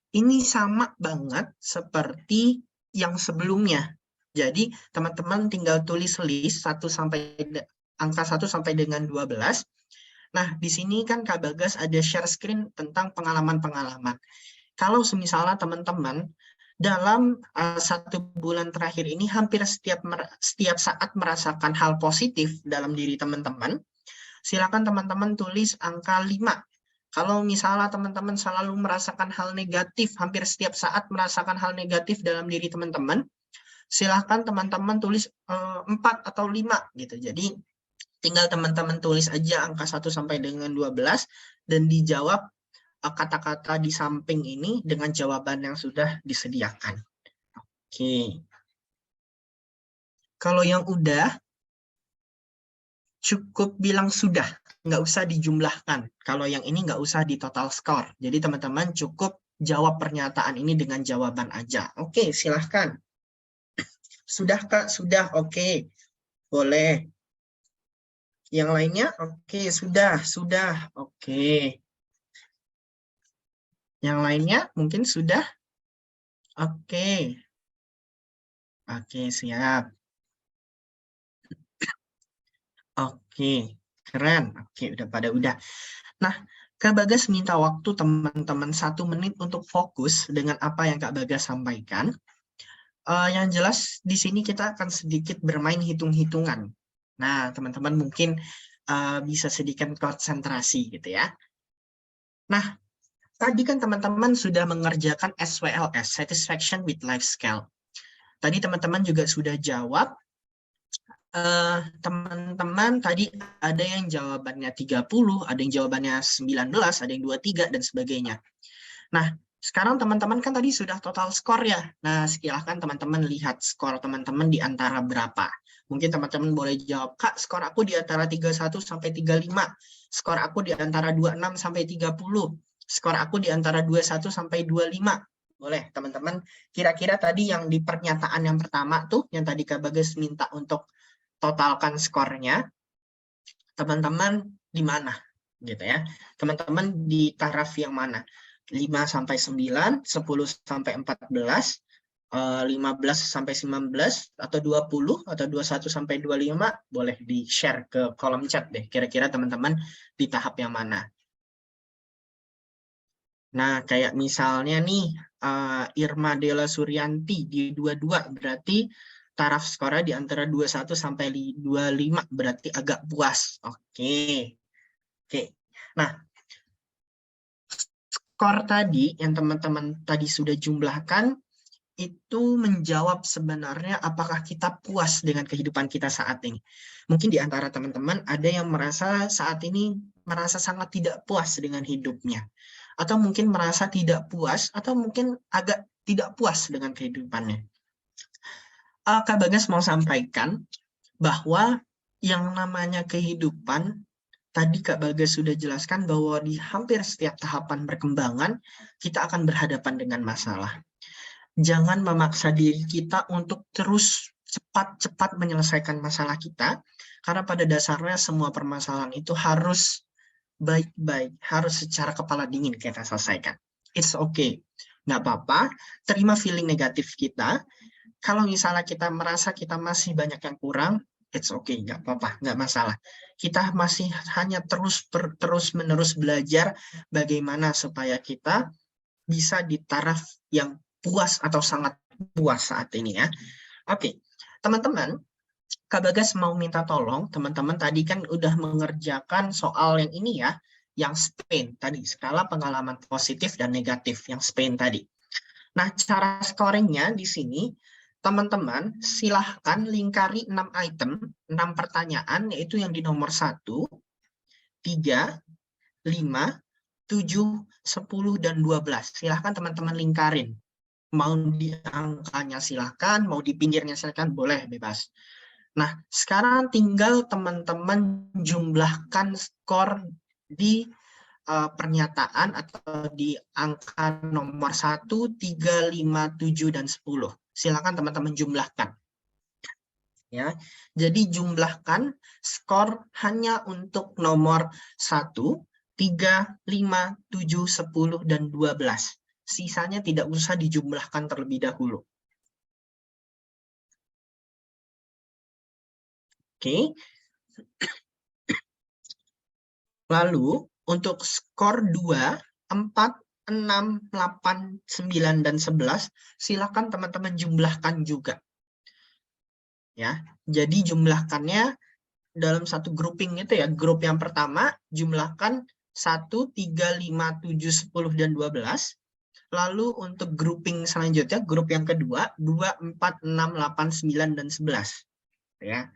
Ini sama banget seperti yang sebelumnya. Jadi, teman-teman tinggal tulis list angka 1 sampai dengan 12. Nah, di sini kan Kak Bagas ada share screen tentang pengalaman-pengalaman. Kalau misalnya teman-teman dalam 1 bulan terakhir ini hampir setiap saat merasakan hal positif dalam diri teman-teman, silakan teman-teman tulis angka 5. Kalau misalnya teman-teman selalu merasakan hal negatif, hampir setiap saat merasakan hal negatif dalam diri teman-teman, silahkan teman-teman tulis 4 atau 5 gitu. Jadi tinggal teman-teman tulis aja angka 1 sampai dengan 12 dan dijawab kata-kata di samping ini dengan jawaban yang sudah disediakan. Oke. Kalau yang udah, cukup bilang sudah, nggak usah dijumlahkan. Kalau yang ini nggak usah di total score. Jadi teman-teman cukup jawab pernyataan ini dengan jawaban aja. Oke, silahkan. Sudah, Kak? Sudah, oke. Boleh. Yang lainnya? Oke, sudah. Oke. Yang lainnya mungkin sudah? Oke. Oke, siap. Oke, keren. Oke, udah. Nah, Kak Bagas minta waktu teman-teman 1 menit untuk fokus dengan apa yang Kak Bagas sampaikan. Yang jelas di sini kita akan sedikit bermain hitung-hitungan. Nah, teman-teman mungkin bisa sedikit konsentrasi gitu ya. Nah, tadi kan teman-teman sudah mengerjakan SWLS, Satisfaction with Life Scale. Tadi teman-teman juga sudah jawab. Teman-teman tadi ada yang jawabannya 30, ada yang jawabannya 19, ada yang 23, dan sebagainya. Nah, sekarang teman-teman kan tadi sudah total skor ya. Nah, silahkan teman-teman lihat skor teman-teman di antara berapa. Mungkin teman-teman boleh jawab, Kak, skor aku di antara 31 sampai 35. Skor aku di antara 26 sampai 30. Skor aku di antara 21 sampai 25. Boleh, teman-teman. Kira-kira tadi yang di pernyataan yang pertama tuh, yang tadi Kak Bagas minta untuk totalkan skornya, teman-teman di mana? Gitu ya. Teman-teman di taraf yang mana? 5 sampai 9, 10 sampai 14, 15 sampai 19, atau 20, atau 21 sampai 25, boleh di-share ke kolom chat deh. Kira-kira teman-teman di tahap yang mana. Nah, kayak misalnya nih, Irma Della Suryanti di 22, berarti taraf skornya di antara 21 sampai 25, berarti agak puas. Oke. Nah, skor tadi yang teman-teman tadi sudah jumlahkan, itu menjawab sebenarnya apakah kita puas dengan kehidupan kita saat ini. Mungkin di antara teman-teman ada yang merasa saat ini merasa sangat tidak puas dengan hidupnya. Atau mungkin merasa tidak puas, atau mungkin agak tidak puas dengan kehidupannya. Kak Bagas mau sampaikan bahwa yang namanya kehidupan, tadi Kak Bagas sudah jelaskan bahwa di hampir setiap tahapan perkembangan, kita akan berhadapan dengan masalah. Jangan memaksa diri kita untuk terus cepat-cepat menyelesaikan masalah kita, karena pada dasarnya semua permasalahan itu harus baik-baik, harus secara kepala dingin kita selesaikan. It's okay, nggak apa-apa, terima feeling negatif kita. Kalau misalnya kita merasa kita masih banyak yang kurang, it's okay, nggak apa-apa, nggak masalah. Kita masih hanya terus-menerus belajar bagaimana supaya kita bisa di taraf yang puas atau sangat puas saat ini ya. Oke, teman-teman, Kak Bagas mau minta tolong, teman-teman tadi kan udah mengerjakan soal yang ini ya, yang SPAIN tadi, skala pengalaman positif dan negatif, yang SPAIN tadi. Nah, cara scoringnya di sini, teman-teman silahkan lingkari 6 item, 6 pertanyaan, yaitu yang di nomor 1, 3, 5, 7, 10, dan 12. Silahkan teman-teman lingkarin. Mau di angkanya silahkan, mau di pinggirnya silahkan, boleh, bebas. Nah, sekarang tinggal teman-teman jumlahkan skor di pernyataan atau di angka nomor 1, 3, 5, 7, dan 10. Silakan teman-teman jumlahkan. Ya, jadi jumlahkan skor hanya untuk nomor 1, 3, 5, 7, 10, dan 12. Sisanya tidak usah dijumlahkan terlebih dahulu. Oke. Lalu untuk skor 2, 4, 6, 8, 9, dan 11, silakan teman-teman jumlahkan juga. Ya, jadi jumlahkannya dalam satu grouping itu ya. Grup yang pertama jumlahkan 1, 3, 5, 7, 10, dan 12. Lalu untuk grouping selanjutnya, grup yang kedua, 2, 4, 6, 8, 9, dan 11. Ya.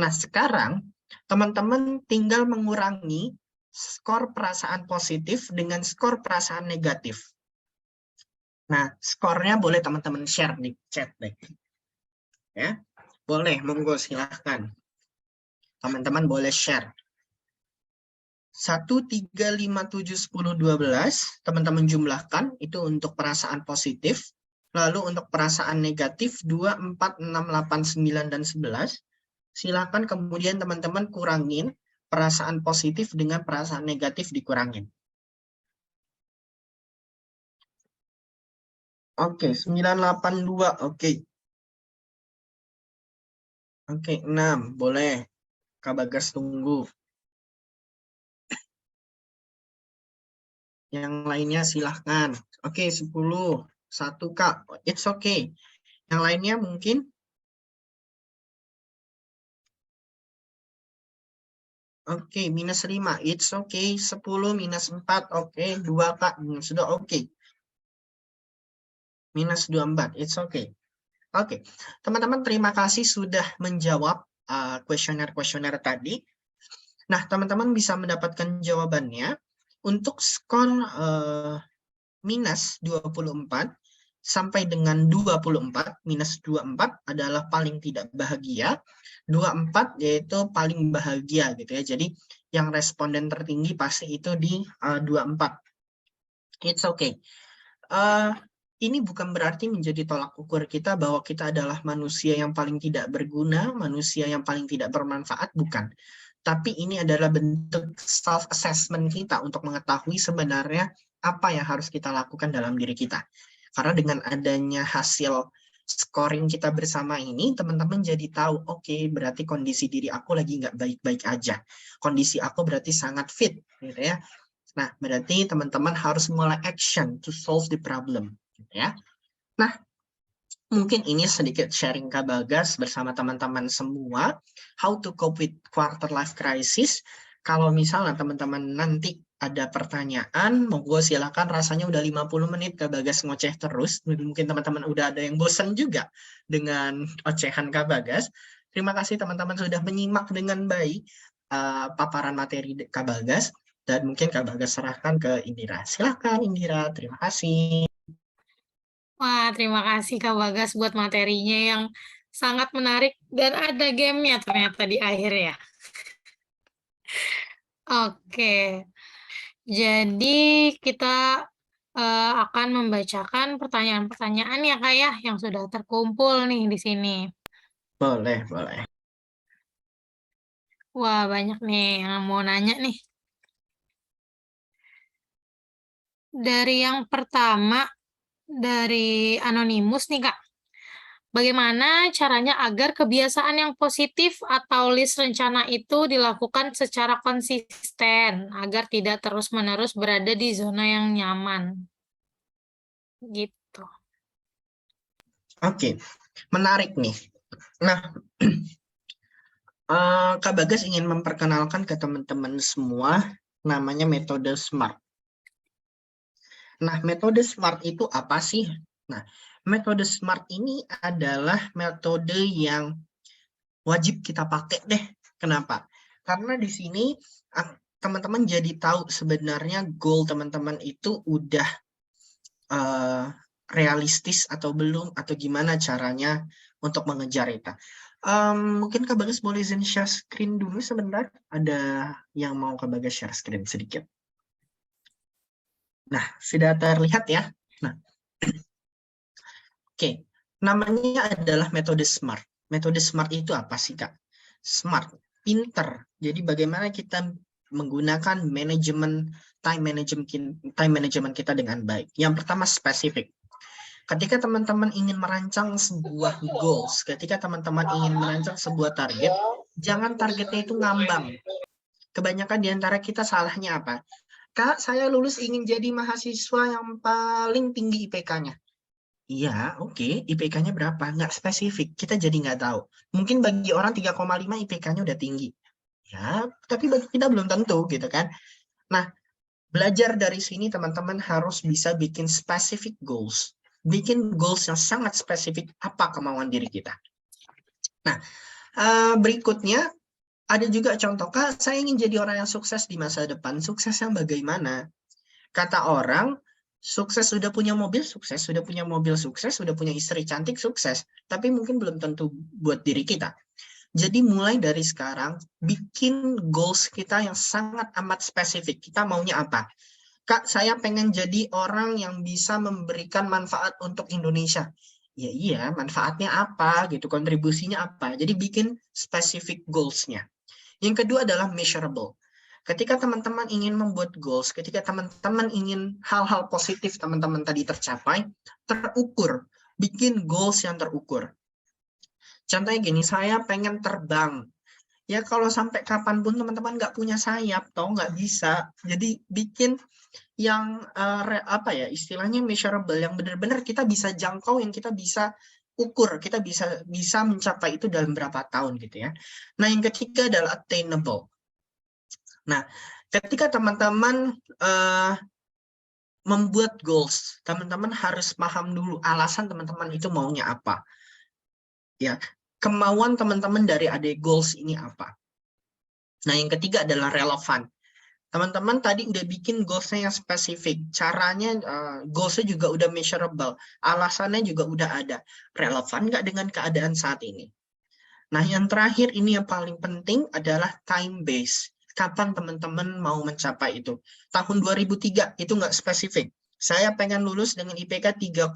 Nah, sekarang teman-teman tinggal mengurangi skor perasaan positif dengan skor perasaan negatif. Nah, skornya boleh teman-teman share di chat deh. Ya, boleh, monggo silahkan. Teman-teman boleh share. 1, 3, 5, 7, 10, 12, teman-teman jumlahkan, itu untuk perasaan positif. Lalu untuk perasaan negatif, 2, 4, 6, 8, 9, dan 11. Silakan kemudian teman-teman kurangin perasaan positif dengan perasaan negatif dikurangin. Oke, 982, oke. Oke, 6, boleh. Kak Bagas tunggu. Yang lainnya silahkan. Oke, 10. 1, Kak. It's okay. Yang lainnya mungkin? Oke, minus 5. It's okay. 10 minus 4. Oke, 2, Kak. Sudah oke. Minus 24. It's okay. Oke, teman-teman terima kasih sudah menjawab kuesioner-kuesioner tadi. Nah, teman-teman bisa mendapatkan jawabannya. Untuk skor minus 24 sampai dengan 24, minus 24 adalah paling tidak bahagia, 24 yaitu paling bahagia gitu ya. Jadi yang responden tertinggi pasti itu di 24. It's okay. Ini bukan berarti menjadi tolak ukur kita bahwa kita adalah manusia yang paling tidak berguna, manusia yang paling tidak bermanfaat, bukan. Tapi ini adalah bentuk self-assessment kita untuk mengetahui sebenarnya apa yang harus kita lakukan dalam diri kita. Karena dengan adanya hasil scoring kita bersama ini, teman-teman jadi tahu, oke, berarti kondisi diri aku lagi nggak baik-baik aja. Kondisi aku berarti sangat fit, gitu ya. Nah, berarti teman-teman harus mulai action to solve the problem, gitu ya. Nah, mungkin ini sedikit sharing Kak Bagas bersama teman-teman semua, how to cope with quarter life crisis. Kalau misalnya teman-teman nanti ada pertanyaan, monggo silakan. Rasanya udah 50 menit Kak Bagas ngoceh terus. Mungkin teman-teman udah ada yang bosan juga dengan ocehan Kak Bagas. Terima kasih teman-teman sudah menyimak dengan baik paparan materi Kak Bagas. Dan mungkin Kak Bagas serahkan ke Indira. Silakan Indira, terima kasih. Wah, terima kasih Kak Bagas buat materinya yang sangat menarik dan ada gamenya ternyata di akhir ya. Oke, jadi kita akan membacakan pertanyaan-pertanyaan ya Kak ya yang sudah terkumpul nih di sini. Boleh, boleh. Wah, banyak nih yang mau nanya nih. Dari yang pertama, dari Anonymous nih Kak. Bagaimana caranya agar kebiasaan yang positif atau list rencana itu dilakukan secara konsisten agar tidak terus-menerus berada di zona yang nyaman? Gitu. Oke, menarik nih. Nah, Kak Bagas ingin memperkenalkan ke teman-teman semua namanya metode SMART. Nah, metode SMART itu apa sih? Nah, metode SMART ini adalah metode yang wajib kita pakai deh. Kenapa? Karena di sini teman-teman jadi tahu sebenarnya goal teman-teman itu udah realistis atau belum, atau gimana caranya untuk mengejar itu. Mungkin Kak Bagas boleh izin share screen dulu sebentar. Ada yang mau Kak Bagas share screen sedikit. Nah, sudah terlihat ya. Nah, oke. Namanya adalah metode SMART. Metode SMART itu apa sih, Kak? Smart, pinter. Jadi bagaimana kita menggunakan time management kita dengan baik. Yang pertama spesifik. Ketika teman-teman ingin merancang sebuah goals, ketika teman-teman ingin merancang sebuah target, jangan targetnya itu ngambang. Kebanyakan di antara kita salahnya apa? Kak, saya lulus ingin jadi mahasiswa yang paling tinggi IPK-nya. Iya, oke. IPK-nya berapa? Nggak spesifik. Kita jadi nggak tahu. Mungkin bagi orang 3,5 IPK-nya udah tinggi. Ya, tapi bagi kita belum tentu gitu kan. Nah, belajar dari sini teman-teman harus bisa bikin specific goals. Bikin goals yang sangat spesifik apa kemauan diri kita. Nah, berikutnya ada juga contoh, Kak, saya ingin jadi orang yang sukses di masa depan. Sukses yang bagaimana? Kata orang, sukses sudah punya mobil, sukses. Sudah punya mobil, sukses. Sudah punya istri cantik, sukses. Tapi mungkin belum tentu buat diri kita. Jadi mulai dari sekarang, bikin goals kita yang sangat amat spesifik. Kita maunya apa? Kak, saya pengen jadi orang yang bisa memberikan manfaat untuk Indonesia. Ya iya, manfaatnya apa gitu, kontribusinya apa. Jadi bikin specific goals-nya. Yang kedua adalah measurable. Ketika teman-teman ingin membuat goals, ketika teman-teman ingin hal-hal positif teman-teman tadi tercapai, terukur. Bikin goals yang terukur. Contohnya gini, saya pengen terbang. Ya kalau sampai kapanpun teman-teman nggak punya sayap, toh nggak bisa. Jadi bikin yang apa ya, istilahnya measurable, yang benar-benar kita bisa jangkau, yang kita bisa ukur, kita bisa mencapai itu dalam berapa tahun gitu ya. Nah, yang ketiga adalah attainable. Nah, ketika teman-teman membuat goals, teman-teman harus paham dulu alasan teman-teman itu maunya apa. Ya, kemauan teman-teman dari goals ini apa. Nah, yang ketiga adalah relevan. Teman-teman tadi udah bikin goals-nya yang spesifik. Caranya, goals-nya juga udah measurable. Alasannya juga udah ada. Relevan nggak dengan keadaan saat ini? Nah, yang terakhir ini yang paling penting adalah time base. Kapan teman-teman mau mencapai itu? Tahun 2003 itu nggak spesifik. Saya pengen lulus dengan IPK 3,8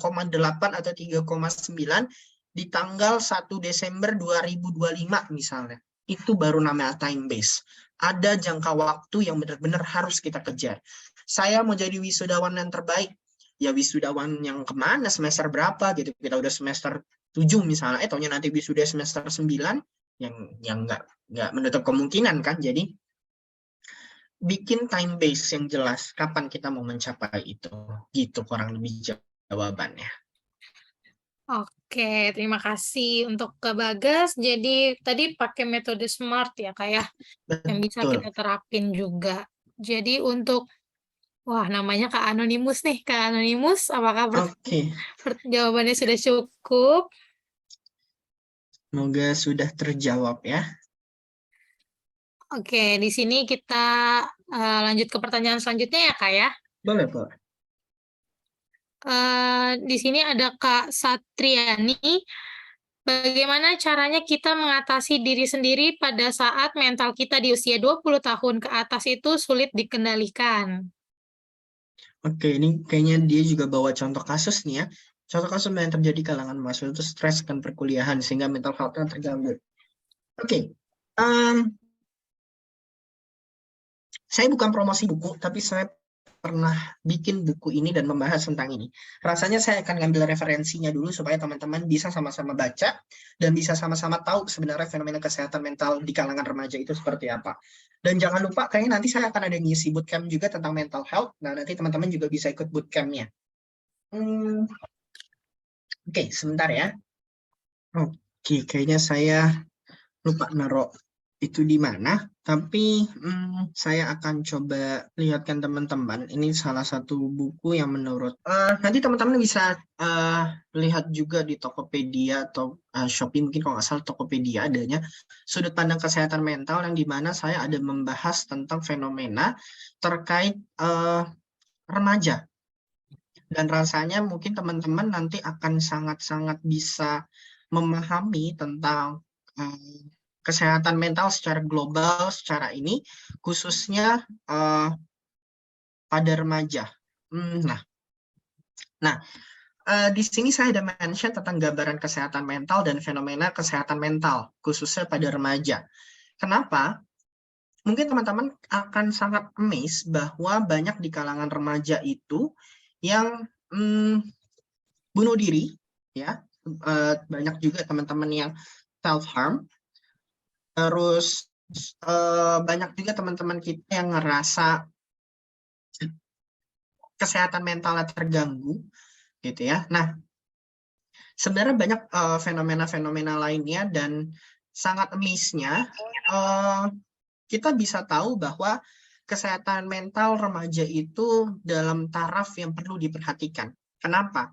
atau 3,9 di tanggal 1 Desember 2025 misalnya. Itu baru namanya time base. Ada jangka waktu yang benar-benar harus kita kejar. Saya mau jadi wisudawan yang terbaik. Ya wisudawan yang kemana, semester berapa gitu. Kita udah semester 7 misalnya, taunya nanti wisuda semester 9, yang nggak menutup kemungkinan kan. Jadi bikin time base yang jelas kapan kita mau mencapai itu. Gitu kurang lebih jawabannya. Oke, terima kasih untuk Kak Bagas. Jadi tadi pakai metode SMART ya Kak ya, yang bisa Betul. kita terapin juga. Jadi untuk, wah namanya Kak Anonimus nih, Kak Anonimus, apakah Oke, jawabannya sudah cukup? semoga sudah terjawab ya. Oke, di sini kita lanjut ke pertanyaan selanjutnya ya Kak ya. Boleh, boleh. Di sini ada Kak Satriani. Bagaimana caranya kita mengatasi diri sendiri pada saat mental kita di usia 20 tahun ke atas itu sulit dikendalikan? Oke, ini kayaknya dia juga bawa contoh kasus nih ya. Contoh kasus yang terjadi kalangan mahasiswa itu stres kan perkuliahan sehingga mental health-nya terganggu. Oke, saya bukan promosi buku, tapi saya pernah bikin buku ini dan membahas tentang ini. Rasanya saya akan ngambil referensinya dulu supaya teman-teman bisa sama-sama baca dan bisa sama-sama tahu sebenarnya fenomena kesehatan mental di kalangan remaja itu seperti apa. Dan jangan lupa, kayaknya nanti saya akan ada ngisi bootcamp juga tentang mental health. Nah, nanti teman-teman juga bisa ikut bootcamp-nya. Oke, sebentar ya. Oke, kayaknya saya lupa naruh itu di mana, tapi saya akan coba lihatkan teman-teman. Ini salah satu buku yang menurut nanti teman-teman bisa lihat juga di Tokopedia atau Shopee, mungkin kalau nggak salah Tokopedia adanya sudut pandang kesehatan mental yang dimana saya ada membahas tentang fenomena terkait remaja. Dan rasanya mungkin teman-teman nanti akan sangat-sangat bisa memahami tentang kesehatan mental secara global, secara ini, khususnya pada remaja. Nah, di sini saya ada mention tentang gambaran kesehatan mental dan fenomena kesehatan mental, khususnya pada remaja. Kenapa? Mungkin teman-teman akan sangat amazed bahwa banyak di kalangan remaja itu yang bunuh diri, ya, banyak juga teman-teman yang self-harm. Terus banyak juga teman-teman kita yang ngerasa kesehatan mentalnya terganggu, gitu ya. Nah, sebenarnya banyak fenomena-fenomena lainnya dan sangat miss-nya kita bisa tahu bahwa kesehatan mental remaja itu dalam taraf yang perlu diperhatikan. Kenapa?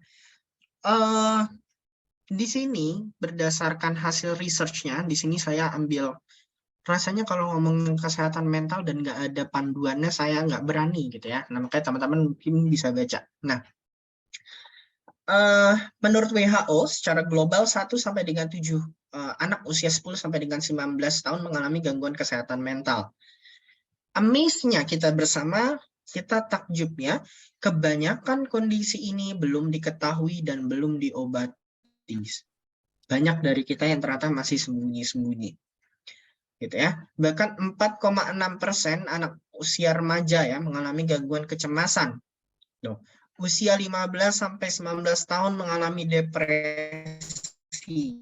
Di sini berdasarkan hasil research-nya, di sini saya ambil, rasanya kalau ngomong kesehatan mental dan nggak ada panduannya saya nggak berani gitu ya. Nah, makanya teman-teman mungkin bisa baca. Nah, menurut WHO secara global 1 sampai dengan 7 anak usia 10 sampai dengan 19 tahun mengalami gangguan kesehatan mental. Amaze-nya kita bersama, kita takjubnya kebanyakan kondisi ini belum diketahui dan belum diobati. Banyak dari kita yang ternyata masih sembunyi-sembunyi. Gitu ya. Bahkan 4,6% anak usia remaja ya mengalami gangguan kecemasan. Tuh. Usia 15 sampai 19 tahun mengalami depresi.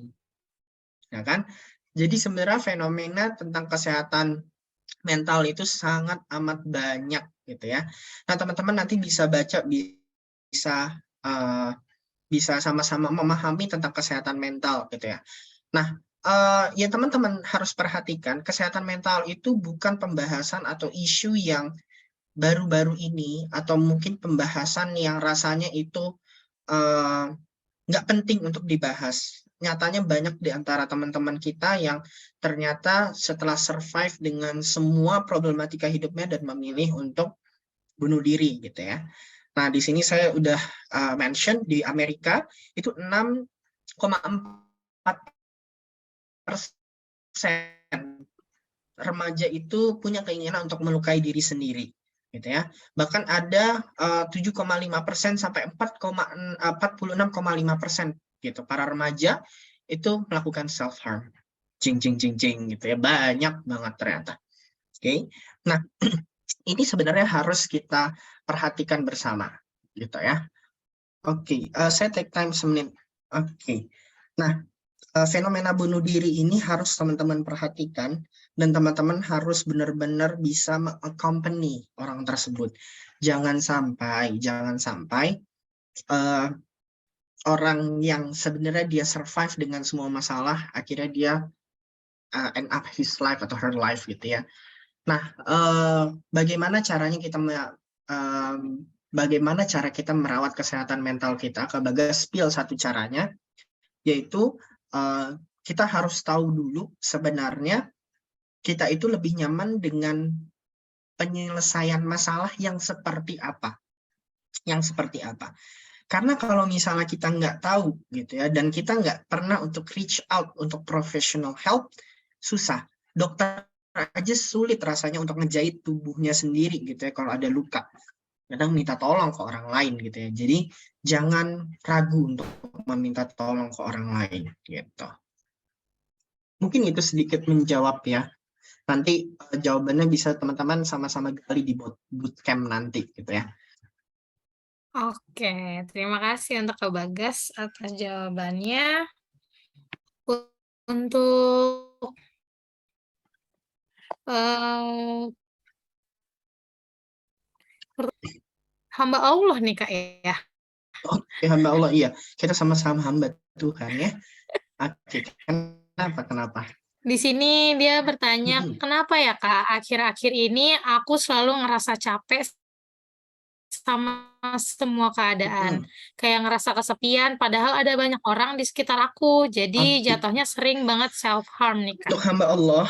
Ya kan? Jadi sebenarnya fenomena tentang kesehatan mental itu sangat amat banyak gitu ya. Nah, teman-teman nanti bisa baca, bisa sama-sama memahami tentang kesehatan mental gitu ya. Nah, ya teman-teman harus perhatikan kesehatan mental itu bukan pembahasan atau isu yang baru-baru ini atau mungkin pembahasan yang rasanya itu nggak penting untuk dibahas. Nyatanya banyak di antara teman-teman kita yang ternyata setelah survive dengan semua problematika hidupnya dan memilih untuk bunuh diri gitu ya. Nah, di sini saya udah mention di Amerika itu 6,4% remaja itu punya keinginan untuk melukai diri sendiri, gitu ya. Bahkan ada 7,5% sampai 46,5% gitu para remaja itu melakukan self harm, jing gitu ya, banyak banget ternyata. Oke, nah ini sebenarnya harus kita perhatikan bersama, gitu ya. Oke, saya take time semenit. Oke, nah fenomena bunuh diri ini harus teman-teman perhatikan dan teman-teman harus benar-benar bisa meng-accompany orang tersebut. Jangan sampai orang yang sebenarnya dia survive dengan semua masalah, akhirnya dia end up his life atau her life gitu ya. Nah, bagaimana caranya bagaimana cara kita merawat kesehatan mental kita? Kak Bagas spill satu caranya, yaitu kita harus tahu dulu sebenarnya kita itu lebih nyaman dengan penyelesaian masalah yang seperti apa. Yang seperti apa. Karena kalau misalnya kita nggak tahu gitu ya, dan kita nggak pernah untuk reach out untuk professional help, susah. Dokter aja sulit rasanya untuk ngejahit tubuhnya sendiri gitu ya kalau ada luka. Kadang minta tolong ke orang lain gitu ya. Jadi jangan ragu untuk meminta tolong ke orang lain gitu. Mungkin itu sedikit menjawab ya. Nanti jawabannya bisa teman-teman sama-sama gali di bootcamp nanti gitu ya. Oke, terima kasih untuk Kak Bagas atas jawabannya. Untuk hamba Allah nih Kak ya. Oke, hamba Allah, iya. Kita sama-sama hamba Tuhan ya. Oke, kenapa? Di sini dia bertanya, kenapa ya Kak, akhir-akhir ini aku selalu ngerasa capek sama semua keadaan. Kayak ngerasa kesepian, padahal ada banyak orang di sekitar aku. Jadi Oke. jatuhnya sering banget self-harm nih Kak. Untuk hamba Allah,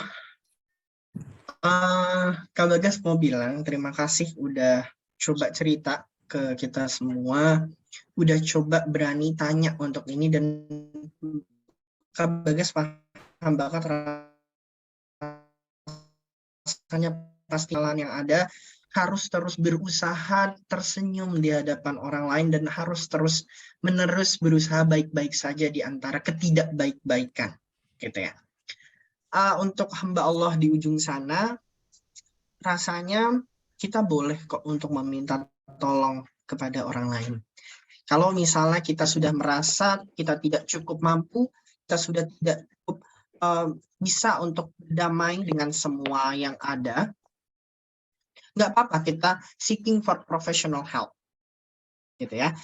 Kak Bagas mau bilang terima kasih udah coba cerita ke kita semua, udah coba berani tanya untuk ini, dan Kak Bagas paham banget rasanya pasti yang ada, harus terus berusaha tersenyum di hadapan orang lain dan harus terus menerus berusaha baik-baik saja di antara ketidakbaik-baikan gitu ya. Untuk hamba Allah di ujung sana, rasanya kita boleh kok untuk meminta tolong kepada orang lain. Kalau misalnya kita sudah merasa kita tidak cukup mampu, kita sudah tidak cukup bisa untuk berdamai dengan semua yang ada, nggak apa-apa kita seeking for professional help, gitu ya.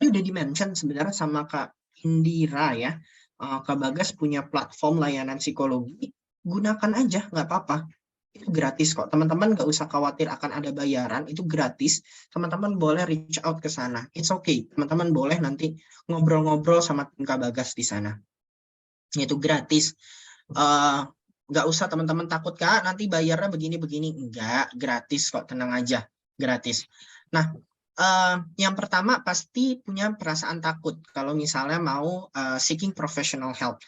Ini udah di-mention sebenarnya sama Kak Indira ya. Kak Bagas punya platform layanan psikologi, gunakan aja, nggak apa-apa. Itu gratis kok. Teman-teman nggak usah khawatir akan ada bayaran, itu gratis. Teman-teman boleh reach out ke sana. It's okay. Teman-teman boleh nanti ngobrol-ngobrol sama tim Kak Bagas di sana. Itu gratis. Nggak usah teman-teman takut, Kak, nanti bayarnya begini-begini. Enggak, gratis kok, tenang aja. Gratis. Nah, yang pertama pasti punya perasaan takut kalau misalnya mau seeking professional help.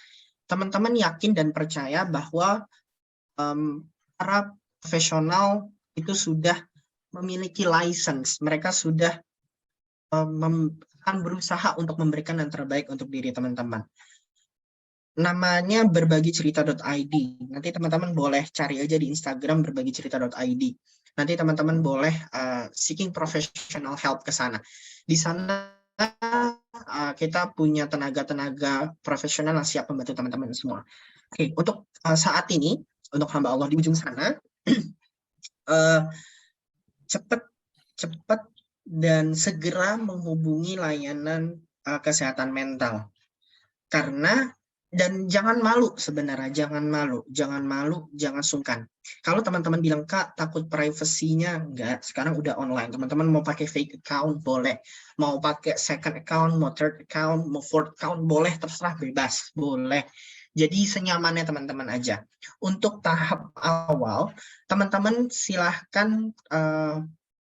Teman-teman yakin dan percaya bahwa para profesional itu sudah memiliki license, mereka sudah akan berusaha untuk memberikan yang terbaik untuk diri teman-teman. Namanya berbagicerita.id. Nanti teman-teman boleh cari aja di Instagram berbagicerita.id. Nanti teman-teman boleh seeking professional help ke sana. Di sana kita punya tenaga-tenaga profesional yang siap membantu teman-teman semua. Oke, untuk saat ini, untuk hamba Allah di ujung sana, cepat dan segera menghubungi layanan kesehatan mental. Karena, dan jangan malu sebenarnya, jangan malu, jangan sungkan. Kalau teman-teman bilang, Kak, takut privasinya, enggak, sekarang udah online. Teman-teman mau pakai fake account, boleh. Mau pakai second account, mau third account, mau fourth account, boleh, terserah, bebas, boleh. Jadi senyamannya teman-teman aja. Untuk tahap awal, teman-teman silahkan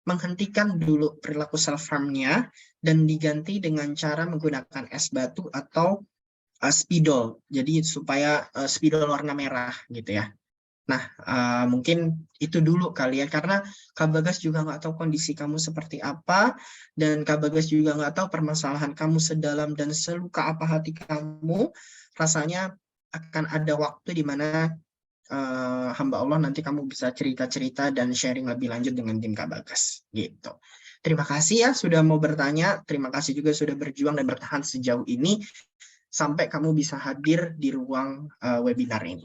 menghentikan dulu perilaku self-harm-nya dan diganti dengan cara menggunakan es batu atau spidol, jadi supaya spidol warna merah gitu ya. Nah, mungkin itu dulu kali ya, karena Kak Bagas juga nggak tahu kondisi kamu seperti apa, dan Kak Bagas juga nggak tahu permasalahan kamu sedalam dan seluka apa hati kamu. Rasanya akan ada waktu di mana hamba Allah nanti kamu bisa cerita-cerita dan sharing lebih lanjut dengan tim Kak Bagas gitu. Terima kasih ya sudah mau bertanya, terima kasih juga sudah berjuang dan bertahan sejauh ini sampai kamu bisa hadir di ruang webinar ini.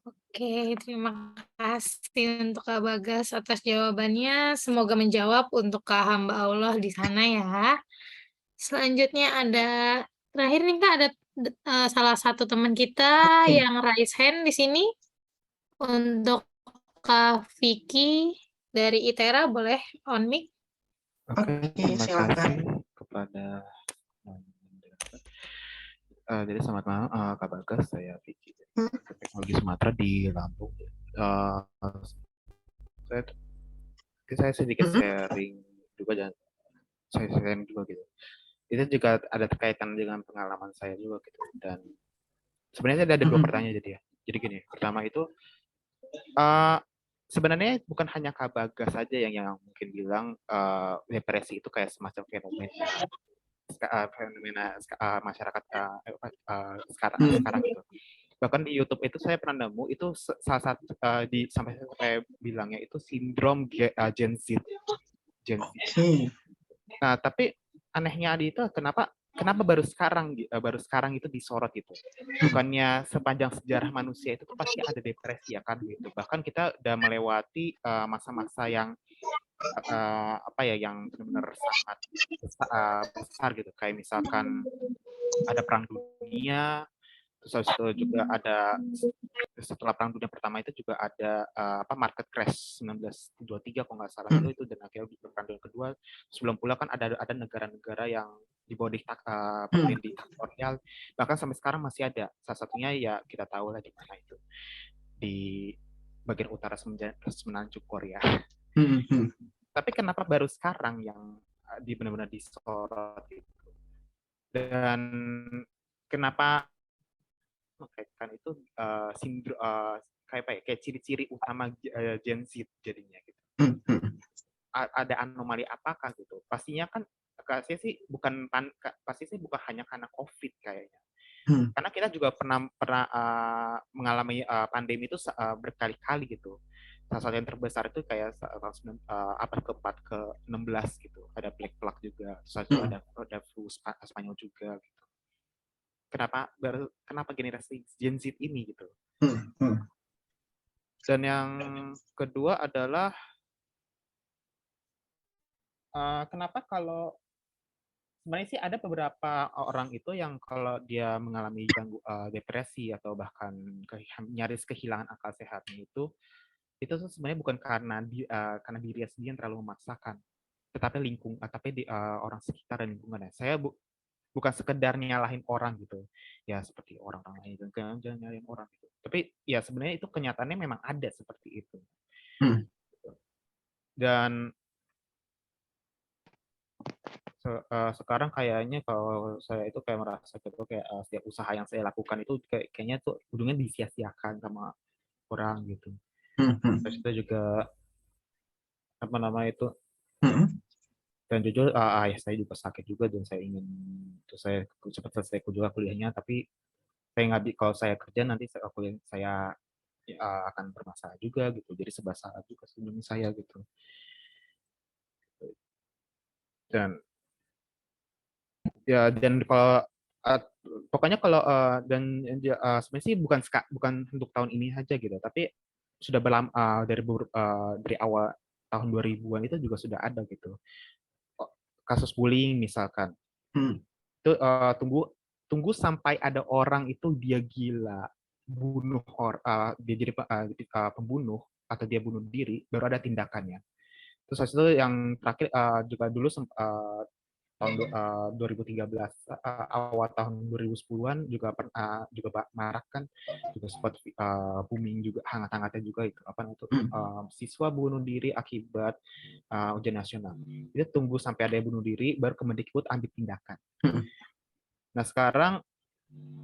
Oke, terima kasih untuk Kak Bagas atas jawabannya. Semoga menjawab untuk Kak hamba Allah di sana ya. Selanjutnya ada, terakhir nih Kak, ada salah satu teman kita Oke, yang raise hand di sini. Untuk Kak Vicky dari ITERA boleh on mic? Oke, oke, terima silakan. kasih kepada jadi selamat malam Kak Bagas, saya Vicky dari Hmm, Institut Teknologi Sumatera di Lampung. Eh, saya, saya sedikit hmm, sharing juga dan saya sharing juga gitu. Itu juga ada terkaitan dengan pengalaman saya juga gitu. Dan sebenarnya ada dua hmm, pertanyaan jadi ya. Jadi gini, pertama itu eh, sebenarnya bukan hanya Kak Bagas saja yang mungkin bilang depresi itu kayak semacam fenomena masyarakat sekarang gitu. Bahkan di YouTube itu saya pernah nemu itu salah satu sampai bilangnya itu sindrom Gen Z. oke. Nah, tapi anehnya itu kenapa baru sekarang itu disorot itu. Bukannya sepanjang sejarah manusia itu tuh pasti ada depresi ya kan gitu. Bahkan kita udah melewati masa-masa yang apa ya yang benar-benar sangat besar gitu, kayak misalkan ada perang dunia, terus habis itu juga ada setelah perang dunia pertama itu juga ada apa market crash 1923 kalau nggak salah itu dan akhirnya di perang dunia kedua. Sebelum pula kan ada negara-negara yang di bawah pemerintahan diktatorial, bahkan sampai sekarang masih ada. Salah satunya ya kita tahu lah di mana itu, di bagian utara semenanjung Korea. Tapi kenapa baru sekarang yang benar-benar disorot itu? Dan kenapa mengkaitkan itu kayak apa ya, kayak ciri-ciri utama Gen Z jadinya gitu. Ada anomali apakah gitu? Pastinya kan pasti sih bukan hanya karena COVID kayaknya. Karena kita juga pernah mengalami pandemi itu berkali-kali gitu. Salah satu yang terbesar itu kayak abad ke-4 ke-16 gitu. Ada Black Plague juga, terus ada flu Spanyol juga gitu. Kenapa generasi Gen Z ini gitu. Dan yang kedua adalah kenapa kalau sebenarnya sih ada beberapa orang itu yang kalau dia mengalami depresi atau bahkan nyaris kehilangan akal sehatnya itu tuh sebenarnya bukan karena karena diri sendiri yang terlalu memaksakan, tetapi orang sekitar dan lingkungannya. Saya bukan sekedar nyalahin orang gitu, ya seperti orang-orang lain jangan nyalahin orang gitu. Tapi ya sebenarnya itu kenyataannya memang ada seperti itu. Dan sekarang kayaknya kalau saya itu kayak merasa gitu kayak setiap usaha yang saya lakukan itu kayaknya tuh ujungnya disia-siakan sama orang gitu. Terus itu juga apa namanya itu dan jujur ayah saya juga sakit juga dan saya ingin terus saya cepat selesai juga kuliahnya, tapi saya nggak kalau saya kerja nanti saya akan bermasalah juga gitu, jadi serba salah juga sebelum saya gitu. Dan ya dan kalau pokoknya kalau sebenarnya sih bukan untuk tahun ini aja gitu, tapi sudah dari awal tahun 2000-an itu juga sudah ada gitu kasus bullying misalkan. Itu tunggu sampai ada orang itu dia gila bunuh dia jadi pembunuh atau dia bunuh diri baru ada tindakannya. Terus habis itu yang terakhir juga dulu tahun 2013 awal tahun 2010-an juga marak kan, juga sempat booming juga hangat-hangatnya juga itu apa itu siswa bunuh diri akibat ujian nasional. Itu tunggu sampai ada yang bunuh diri baru Kemendikbud ambil tindakan. Nah sekarang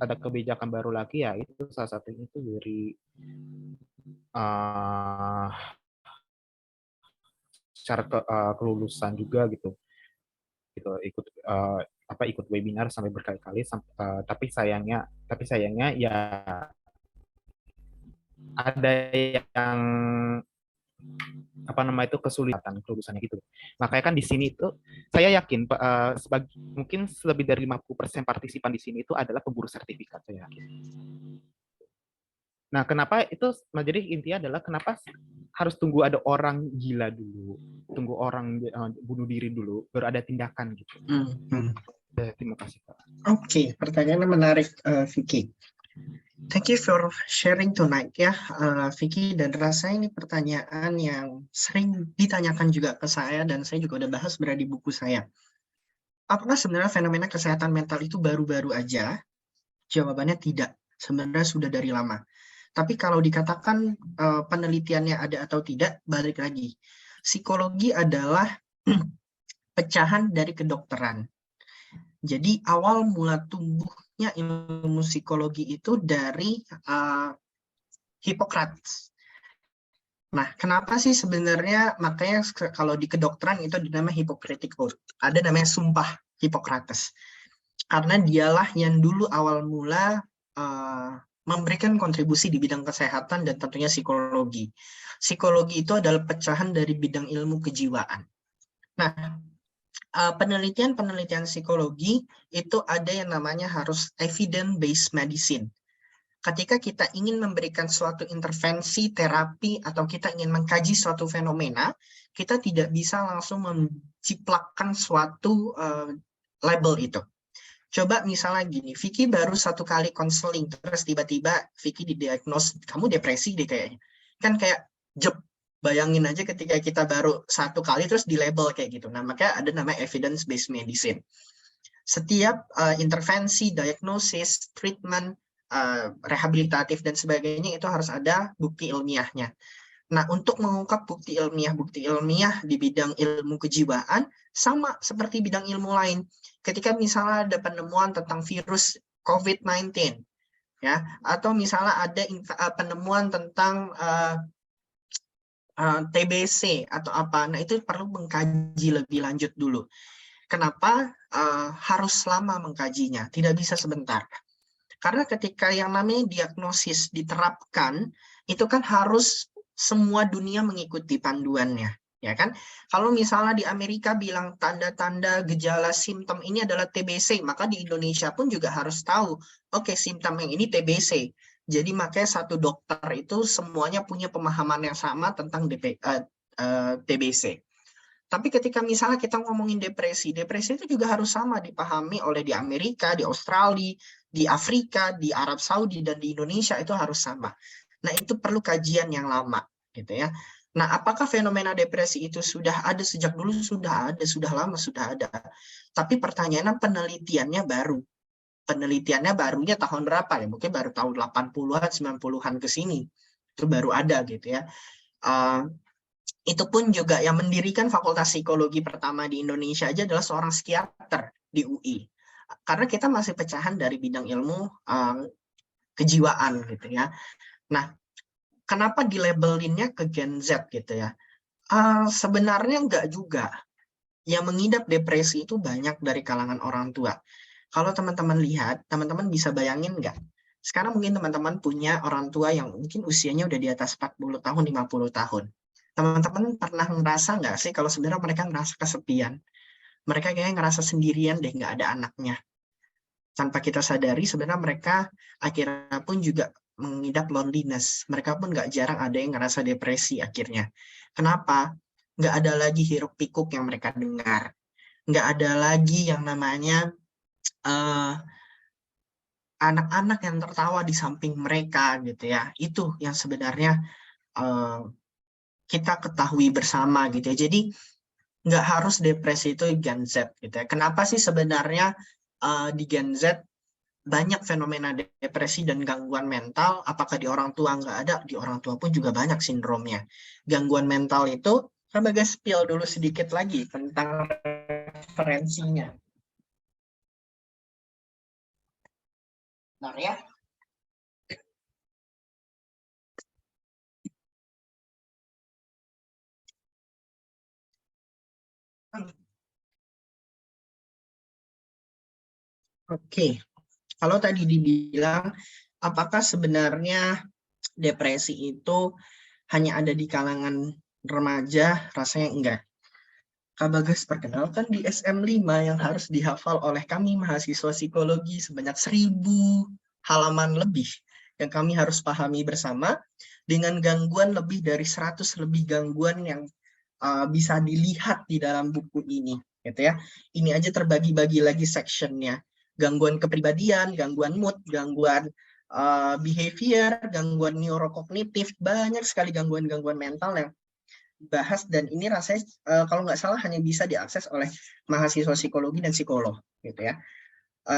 ada kebijakan baru lagi ya itu salah satunya itu dari secara kelulusan juga gitu ikut webinar sampai berkali-kali tapi sayangnya ya ada yang kesulitan kelulusannya gitu. Makanya kan di sini itu saya yakin mungkin lebih dari 50% partisipan di sini itu adalah pemburu sertifikat, saya yakin. Nah, kenapa itu jadi intinya adalah kenapa harus tunggu ada orang gila dulu, tunggu orang bunuh diri dulu baru ada tindakan gitu. Terima kasih, Pak. Oke, pertanyaannya menarik, Vicky. Thank you for sharing tonight ya, Vicky, dan rasanya ini pertanyaan yang sering ditanyakan juga ke saya dan saya juga udah bahas berada di buku saya. Apakah sebenarnya fenomena kesehatan mental itu baru-baru aja? Jawabannya tidak, sebenarnya sudah dari lama. Tapi kalau dikatakan penelitiannya ada atau tidak, balik lagi. Psikologi adalah pecahan dari kedokteran. Jadi awal mula tumbuhnya ilmu psikologi itu dari Hippocrates. Nah, kenapa sih sebenarnya makanya kalau di kedokteran itu dinamai Hippocratic Oath. Ada namanya sumpah Hippocrates. Karena dialah yang dulu awal mula memberikan kontribusi di bidang kesehatan dan tentunya psikologi. Psikologi itu adalah pecahan dari bidang ilmu kejiwaan. Nah, penelitian-penelitian psikologi itu ada yang namanya harus evidence-based medicine. Ketika kita ingin memberikan suatu intervensi, terapi, atau kita ingin mengkaji suatu fenomena, kita tidak bisa langsung menciplakkan suatu label itu. Coba misalnya gini, Vicky baru 1 kali konseling, terus tiba-tiba Vicky didiagnos, kamu depresi deh kayaknya. Kan kayak jeb, bayangin aja ketika kita baru 1 kali terus di label kayak gitu. Nah, makanya ada namanya evidence-based medicine. Setiap intervensi, diagnosis, treatment, rehabilitatif dan sebagainya itu harus ada bukti ilmiahnya. Nah, untuk mengungkap bukti ilmiah di bidang ilmu kejiwaan sama seperti bidang ilmu lain. Ketika misalnya ada penemuan tentang virus COVID-19, ya, atau misalnya ada penemuan tentang TBC atau apa, nah itu perlu mengkaji lebih lanjut dulu. Kenapa harus lama mengkajinya? Tidak bisa sebentar. Karena ketika yang namanya diagnosis diterapkan, itu kan harus semua dunia mengikuti panduannya, ya kan? Kalau misalnya di Amerika bilang tanda-tanda gejala simptom ini adalah TBC, maka di Indonesia pun juga harus tahu, oke, simptom yang ini TBC. Jadi makanya satu dokter itu semuanya punya pemahaman yang sama tentang TBC. Tapi ketika misalnya kita ngomongin depresi itu juga harus sama dipahami oleh di Amerika, di Australia, di Afrika, di Arab Saudi, dan di Indonesia itu harus sama. Nah, itu perlu kajian yang lama, gitu ya. Nah, apakah fenomena depresi itu sudah ada sejak dulu? Sudah ada, sudah lama, sudah ada. Tapi pertanyaannya penelitiannya baru. Penelitiannya barunya tahun berapa ya? Mungkin baru tahun 80-an, 90-an ke sini. Itu baru ada, gitu ya. Itu pun juga yang mendirikan Fakultas Psikologi pertama di Indonesia aja adalah seorang psikiater di UI. Karena kita masih pecahan dari bidang ilmu kejiwaan gitu ya. Nah, kenapa dilabelinnya ke Gen Z gitu ya? Sebenarnya enggak juga. Yang mengidap depresi itu banyak dari kalangan orang tua. Kalau teman-teman lihat, teman-teman bisa bayangin nggak? Sekarang mungkin teman-teman punya orang tua yang mungkin usianya udah di atas 40 tahun, 50 tahun. Teman-teman pernah ngerasa nggak sih kalau sebenarnya mereka ngerasa kesepian? Mereka kayaknya ngerasa sendirian deh, nggak ada anaknya. Tanpa kita sadari sebenarnya mereka akhirnya pun juga mengidap loneliness. Mereka pun nggak jarang ada yang ngerasa depresi akhirnya. Kenapa? Nggak ada lagi hiruk pikuk yang mereka dengar. Nggak ada lagi yang namanya anak-anak yang tertawa di samping mereka gitu ya. Itu yang sebenarnya kita ketahui bersama gitu ya. Jadi nggak harus depresi itu Gen Z gitu ya. Kenapa sih sebenarnya di Gen Z banyak fenomena depresi dan gangguan mental? Apakah di orang tua nggak ada? Di orang tua pun juga banyak sindromnya. Gangguan mental itu, sebagai spill dulu sedikit lagi tentang referensinya. Bentar ya. Oke, kalau tadi dibilang apakah sebenarnya depresi itu hanya ada di kalangan remaja? Rasanya enggak. Kak Bagas, perkenalkan di SM5 yang harus dihafal oleh kami mahasiswa psikologi sebanyak 1000 halaman lebih yang kami harus pahami bersama, dengan gangguan lebih dari 100 lebih gangguan yang bisa dilihat di dalam buku ini. gitu ya. Ini aja terbagi-bagi lagi sectionnya. Gangguan kepribadian, gangguan mood, gangguan behavior, gangguan neurokognitif, banyak sekali gangguan-gangguan mental yang bahas, dan ini rasanya kalau nggak salah hanya bisa diakses oleh mahasiswa psikologi dan psikolog gitu ya.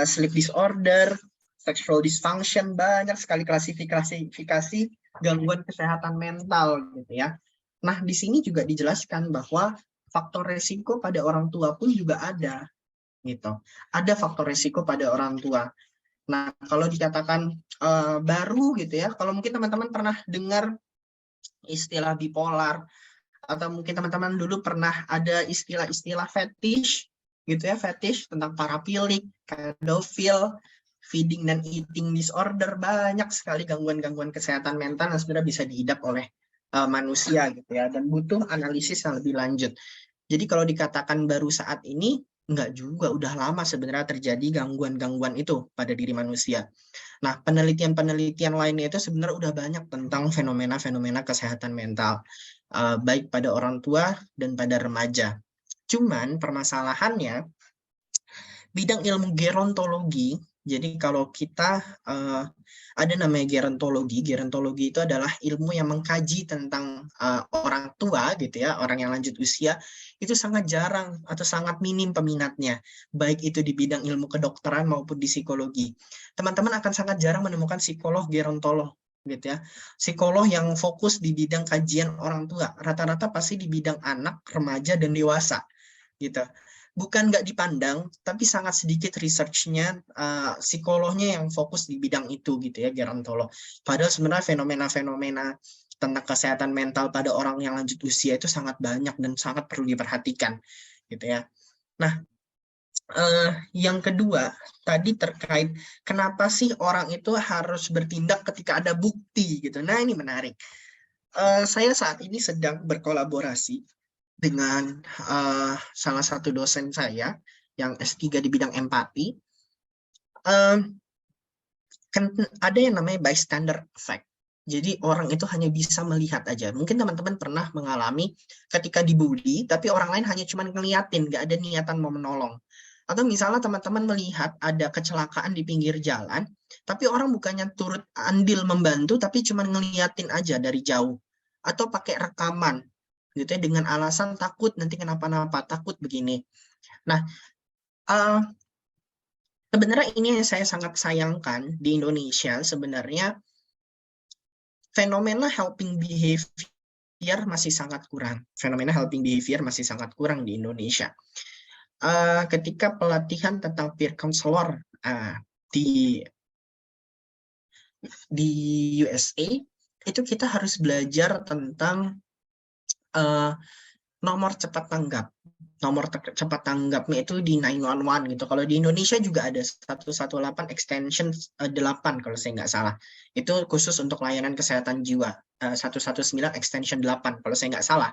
Sleep disorder, sexual dysfunction, banyak sekali klasifikasi gangguan kesehatan mental gitu ya. Nah, di sini juga dijelaskan bahwa faktor resiko pada orang tua pun juga ada gitu. Ada faktor resiko pada orang tua. Nah, kalau dikatakan baru gitu ya, kalau mungkin teman-teman pernah dengar istilah bipolar, atau mungkin teman-teman dulu pernah ada istilah-istilah fetish gitu ya, fetish tentang parafilik, pedofil, feeding dan eating disorder, banyak sekali gangguan-gangguan kesehatan mental yang sebenarnya bisa diidap oleh manusia gitu ya, dan butuh analisis yang lebih lanjut. Jadi kalau dikatakan baru saat ini, enggak juga, udah lama sebenarnya terjadi gangguan-gangguan itu pada diri manusia. Nah, penelitian-penelitian lainnya itu sebenarnya udah banyak tentang fenomena-fenomena kesehatan mental, baik pada orang tua dan pada remaja. Cuman permasalahannya, bidang ilmu gerontologi, jadi kalau kita ada namanya gerontologi. Gerontologi itu adalah ilmu yang mengkaji tentang orang tua gitu ya, orang yang lanjut usia, itu sangat jarang atau sangat minim peminatnya, baik itu di bidang ilmu kedokteran maupun di psikologi. Teman-teman akan sangat jarang menemukan psikolog gerontolog gitu ya. Psikolog yang fokus di bidang kajian orang tua, rata-rata pasti di bidang anak, remaja, dan dewasa gitu. Bukan nggak dipandang, tapi sangat sedikit research-nya, psikolognya yang fokus di bidang itu gitu ya, gerontolog. Padahal sebenarnya fenomena-fenomena tentang kesehatan mental pada orang yang lanjut usia itu sangat banyak dan sangat perlu diperhatikan gitu ya. Nah, yang kedua tadi terkait kenapa sih orang itu harus bertindak ketika ada bukti gitu. Nah, ini menarik. Saya saat ini sedang berkolaborasi dengan salah satu dosen saya yang S3 di bidang empati. Kan ada yang namanya bystander effect. Jadi orang itu hanya bisa melihat aja. Mungkin teman-teman pernah mengalami ketika dibully, tapi orang lain hanya cuma ngeliatin, nggak ada niatan mau menolong. Atau misalnya teman-teman melihat ada kecelakaan di pinggir jalan, tapi orang bukannya turut andil membantu, tapi cuma ngeliatin aja dari jauh. Atau pakai rekaman, gitu ya, dengan alasan takut nanti kenapa-napa, takut begini. Nah, sebenarnya ini yang saya sangat sayangkan di Indonesia, sebenarnya fenomena helping behavior masih sangat kurang. Fenomena helping behavior masih sangat kurang di Indonesia. Ketika pelatihan tentang peer counselor di USA, itu kita harus belajar tentang nomor cepat tanggap. Nomor cepat tanggapnya itu di 911 gitu. Kalau di Indonesia juga ada 118 extension 8 kalau saya nggak salah. Itu khusus untuk layanan kesehatan jiwa. 119 extension 8 kalau saya nggak salah.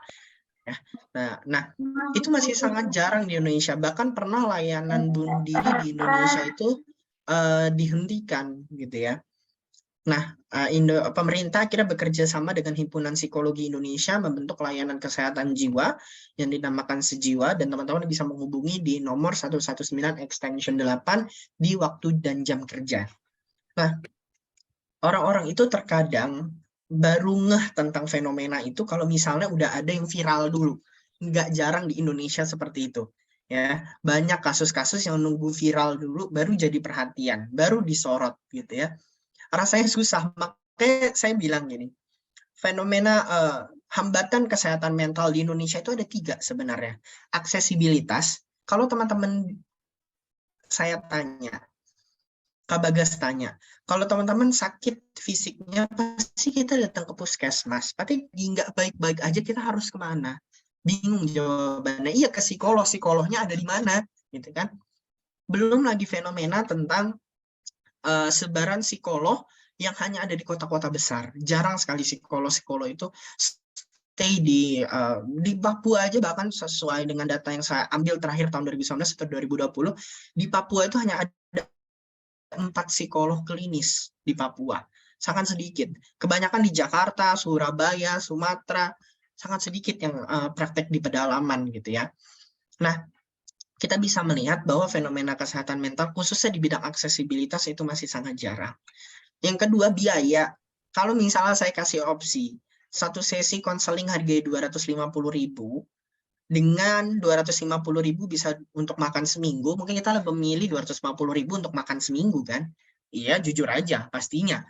Ya. Nah, itu masih sangat jarang di Indonesia. Bahkan pernah layanan bunuh diri di Indonesia itu dihentikan gitu ya. Nah, pemerintah akhirnya bekerja sama dengan Himpunan Psikologi Indonesia membentuk layanan kesehatan jiwa yang dinamakan Sejiwa, dan teman-teman bisa menghubungi di nomor 119 extension 8 di waktu dan jam kerja. Nah, orang-orang itu terkadang baru ngeh tentang fenomena itu kalau misalnya udah ada yang viral dulu. Nggak jarang di Indonesia seperti itu. Ya, banyak kasus-kasus yang nunggu viral dulu baru jadi perhatian, baru disorot gitu ya. Rasanya susah, makanya saya bilang gini, fenomena hambatan kesehatan mental di Indonesia itu ada 3 sebenarnya. Aksesibilitas, kalau teman-teman saya tanya, Kak Bagas tanya, kalau teman-teman sakit fisiknya pasti kita datang ke puskesmas, tapi nggak baik-baik aja kita harus kemana? Bingung jawabannya. Iya, ke psikolog, psikolognya ada di mana, gitu kan? Belum lagi fenomena tentang sebaran psikolog yang hanya ada di kota-kota besar. Jarang sekali psikolog-psikolog itu stay di Papua aja, bahkan sesuai dengan data yang saya ambil terakhir tahun 2019 atau 2020, di Papua itu hanya ada 4 psikolog klinis di Papua. Sangat sedikit. Kebanyakan di Jakarta, Surabaya, Sumatera, sangat sedikit yang praktek di pedalaman gitu ya. Nah, kita bisa melihat bahwa fenomena kesehatan mental khususnya di bidang aksesibilitas itu masih sangat jarang. Yang kedua, biaya. Kalau misalnya saya kasih opsi, satu sesi konseling harganya 250.000, dengan 250.000 bisa untuk makan seminggu, mungkin kita lebih memilih 250.000 untuk makan seminggu kan? Iya, jujur aja, pastinya.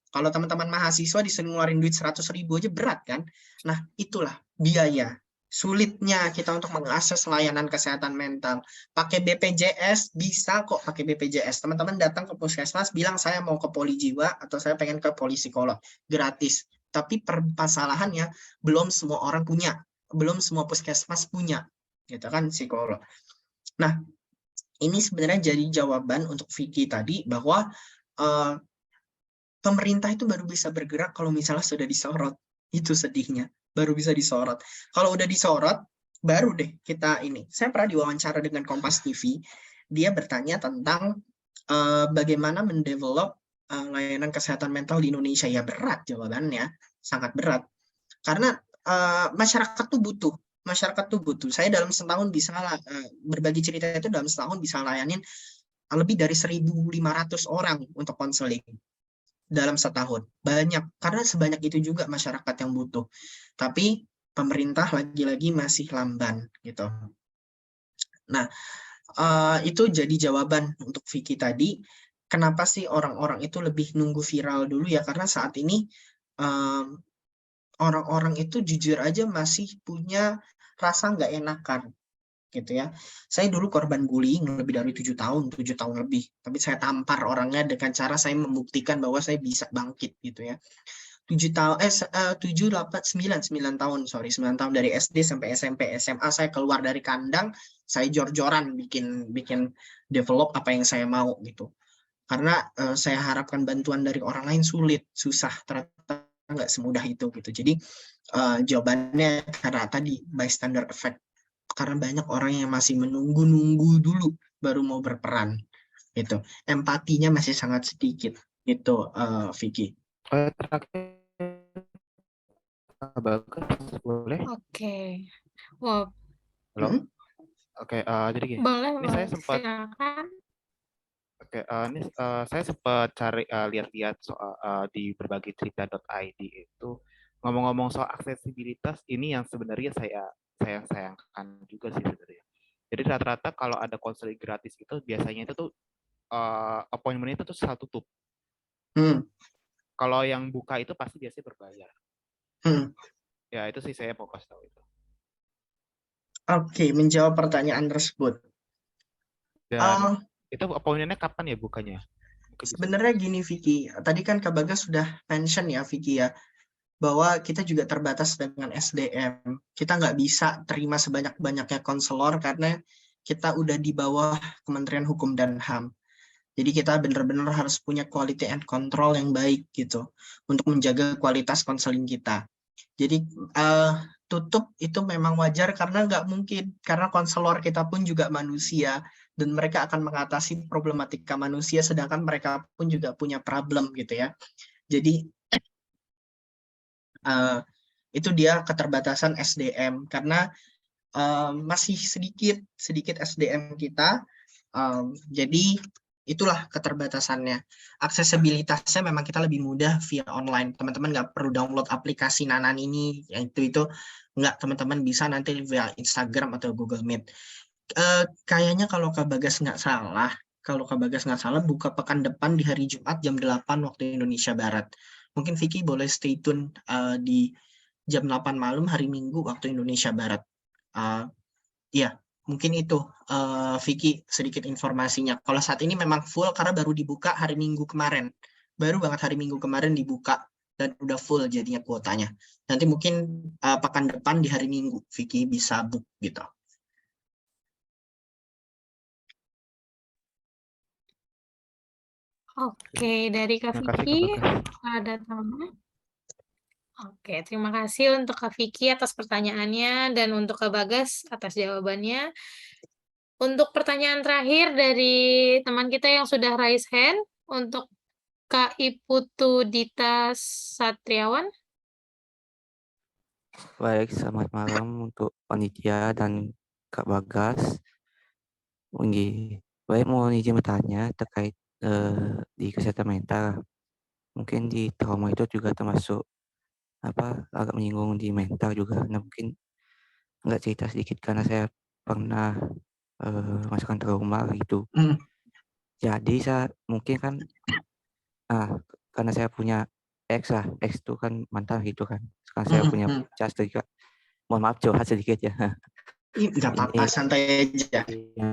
Kalau teman-teman mahasiswa disuruh ngeluarin duit 100.000 aja berat kan? Nah, itulah biaya. Sulitnya kita untuk mengakses layanan kesehatan mental. Pakai BPJS, bisa kok pakai BPJS. Teman-teman datang ke puskesmas, bilang saya mau ke poli jiwa atau saya pengen ke poli psikolog. Gratis. Tapi permasalahannya, belum semua orang punya. Belum semua puskesmas punya. Gitu kan, psikolog. Nah, ini sebenarnya jadi jawaban untuk Vicky tadi, bahwa pemerintah itu baru bisa bergerak kalau misalnya sudah disorot. Itu sedihnya, baru bisa disorot. Kalau udah disorot, baru deh kita ini. Saya pernah diwawancara dengan Kompas TV, dia bertanya tentang bagaimana mendevelop layanan kesehatan mental di Indonesia. Ya berat jawabannya, sangat berat. Karena masyarakat tuh butuh. Masyarakat tuh butuh. Saya dalam setahun bisa berbagi cerita itu dalam setahun bisa layanin lebih dari 1.500 orang untuk konseling dalam setahun. Banyak, karena sebanyak itu juga masyarakat yang butuh. Tapi pemerintah lagi-lagi masih lamban gitu. Nah, itu jadi jawaban untuk Vicky tadi. Kenapa sih orang-orang itu lebih nunggu viral dulu ya? Karena saat ini orang-orang itu jujur aja masih punya rasa nggak enakan gitu ya. Saya dulu korban bullying lebih dari 7 tahun lebih. Tapi saya tampar orangnya dengan cara saya membuktikan bahwa saya bisa bangkit gitu ya. 7 tahun 7 8 9 tahun, sorry, 9 tahun dari SD sampai SMP, SMA saya keluar dari kandang, saya jor-joran bikin develop apa yang saya mau gitu. Karena saya harapkan bantuan dari orang lain sulit, susah, ternyata nggak semudah itu gitu. Jadi jawabannya karena tadi bystander effect. Karena banyak orang yang masih menunggu-nunggu dulu baru mau berperan gitu. Empatinya masih sangat sedikit gitu, Vicky. Terakhir, Bagus, boleh? Oke. Wow, Halo? Hmm? Oke, jadi gini. boleh, Ini saya boleh. sempat Silakan. saya sempat cari lihat-lihat soal di berbagai cerita.id itu ngomong-ngomong soal aksesibilitas ini yang sebenarnya saya sayangkan juga sih sebenarnya. Jadi rata-rata kalau ada konseling gratis itu biasanya itu tuh appointment itu tuh selalu tutup. Kalau yang buka itu pasti biasanya berbayar. Ya itu sih saya mau kasih tahu itu. Oke, menjawab pertanyaan tersebut. Dan itu appointment-nya kapan ya bukanya? Sebenarnya gini Vicky, tadi kan Kak Bagas sudah mention ya Vicky ya, bahwa kita juga terbatas dengan SDM. Kita nggak bisa terima sebanyak-banyaknya konselor karena kita udah di bawah Kementerian Hukum dan HAM. Jadi kita benar-benar harus punya quality and control yang baik gitu untuk menjaga kualitas konseling kita. Jadi tutup itu memang wajar karena nggak mungkin, karena konselor kita pun juga manusia dan mereka akan mengatasi problematika manusia sedangkan mereka pun juga punya problem gitu ya. Jadi itu dia keterbatasan SDM karena masih sedikit SDM kita. Jadi itulah keterbatasannya. Aksesibilitasnya memang kita lebih mudah via online. Teman-teman nggak perlu download aplikasi Nanan ini, itu nggak, teman-teman bisa nanti via Instagram atau Google Meet. Kayaknya kalau Kak Bagas nggak salah, buka pekan depan di hari Jumat jam 8 waktu Indonesia Barat. Mungkin Vicky boleh stay tune di jam 8 malam hari Minggu waktu Indonesia Barat. Ya, mungkin itu Vicky sedikit informasinya. Kalau saat ini memang full karena baru dibuka hari Minggu kemarin. Baru banget hari Minggu kemarin dibuka dan udah full jadinya kuotanya. Nanti mungkin pekan depan di hari Minggu Vicky bisa book gitu. Oke, dari Kak Terima kasih, Vicky Kak Bagas. ada tambahan? Oke, terima kasih untuk Kak Vicky atas pertanyaannya dan untuk Kak Bagas atas jawabannya. Untuk pertanyaan terakhir dari teman kita yang sudah raise hand, untuk Kak Iputu Dita Satriawan. Baik, selamat malam untuk panitia dan Kak Bagas. Nggih. Baik, mau izin bertanya terkait, di kesehatan mental. Mungkin di trauma itu juga termasuk, agak menyinggung di mental juga. Nah, mungkin nggak cerita sedikit karena saya pernah, merasakan trauma gitu. Hmm, Jadi saya mungkin kan, karena saya punya ex itu kan mantan gitu kan. Sekarang saya hmm, punya hmm. pacar sedikit. Mohon maaf curhat sedikit ya. Ih, nggak apa-apa, Ini santai aja. ya,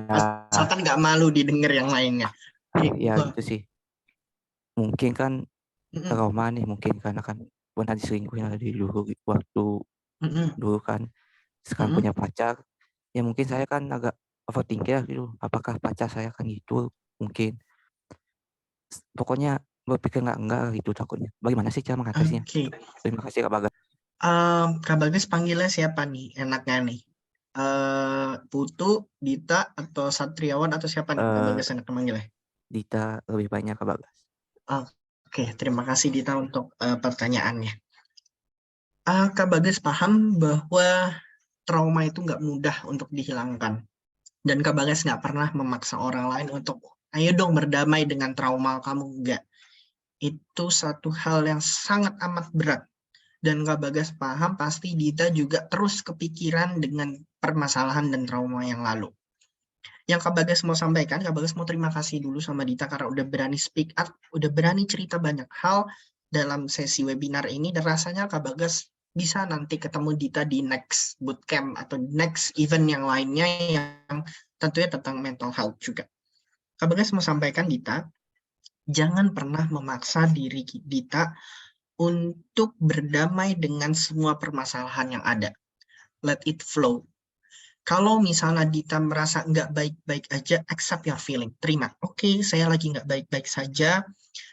Asalkan nggak malu didengar yang lainnya. ya Wah, gitu sih. Mungkin kan mm-mm, trauma nih mungkin karena kan pernah diselingkuhin dari dulu waktu mm-mm, dulu kan. Sekarang mm-mm. punya pacar, ya mungkin saya kan agak overthinking ya gitu. Apakah pacar saya kan gitu? Mungkin. Pokoknya berpikir enggak gitu takutnya. Bagaimana sih cara mengatasinya? Oke. Terima kasih Kak Bagas. Kak Bagas panggilnya siapa nih enaknya nih? Putu, Dita, atau Satriawan, atau siapa nih Kak Eh Bagas enaknya manggilnya? Dita lebih banyak Kak Bagas. Oke, terima kasih Dita untuk pertanyaannya. Kak Bagas paham bahwa trauma itu nggak mudah untuk dihilangkan. Dan Kak Bagas nggak pernah memaksa orang lain untuk, ayo dong berdamai dengan trauma kamu. Nggak. Itu satu hal yang sangat amat berat. Dan Kak Bagas paham pasti Dita juga terus kepikiran dengan permasalahan dan trauma yang lalu. Yang Kak Bagas mau sampaikan, Kak Bagas mau terima kasih dulu sama Dita karena udah berani speak up, udah berani cerita banyak hal dalam sesi webinar ini, dan rasanya Kak Bagas bisa nanti ketemu Dita di next bootcamp atau next event yang lainnya yang tentunya tentang mental health juga. Kak Bagas mau sampaikan Dita, jangan pernah memaksa diri Dita untuk berdamai dengan semua permasalahan yang ada. Let it flow. Kalau misalnya Dita merasa nggak baik-baik aja, accept your feeling. Terima. Oke, saya lagi nggak baik-baik saja.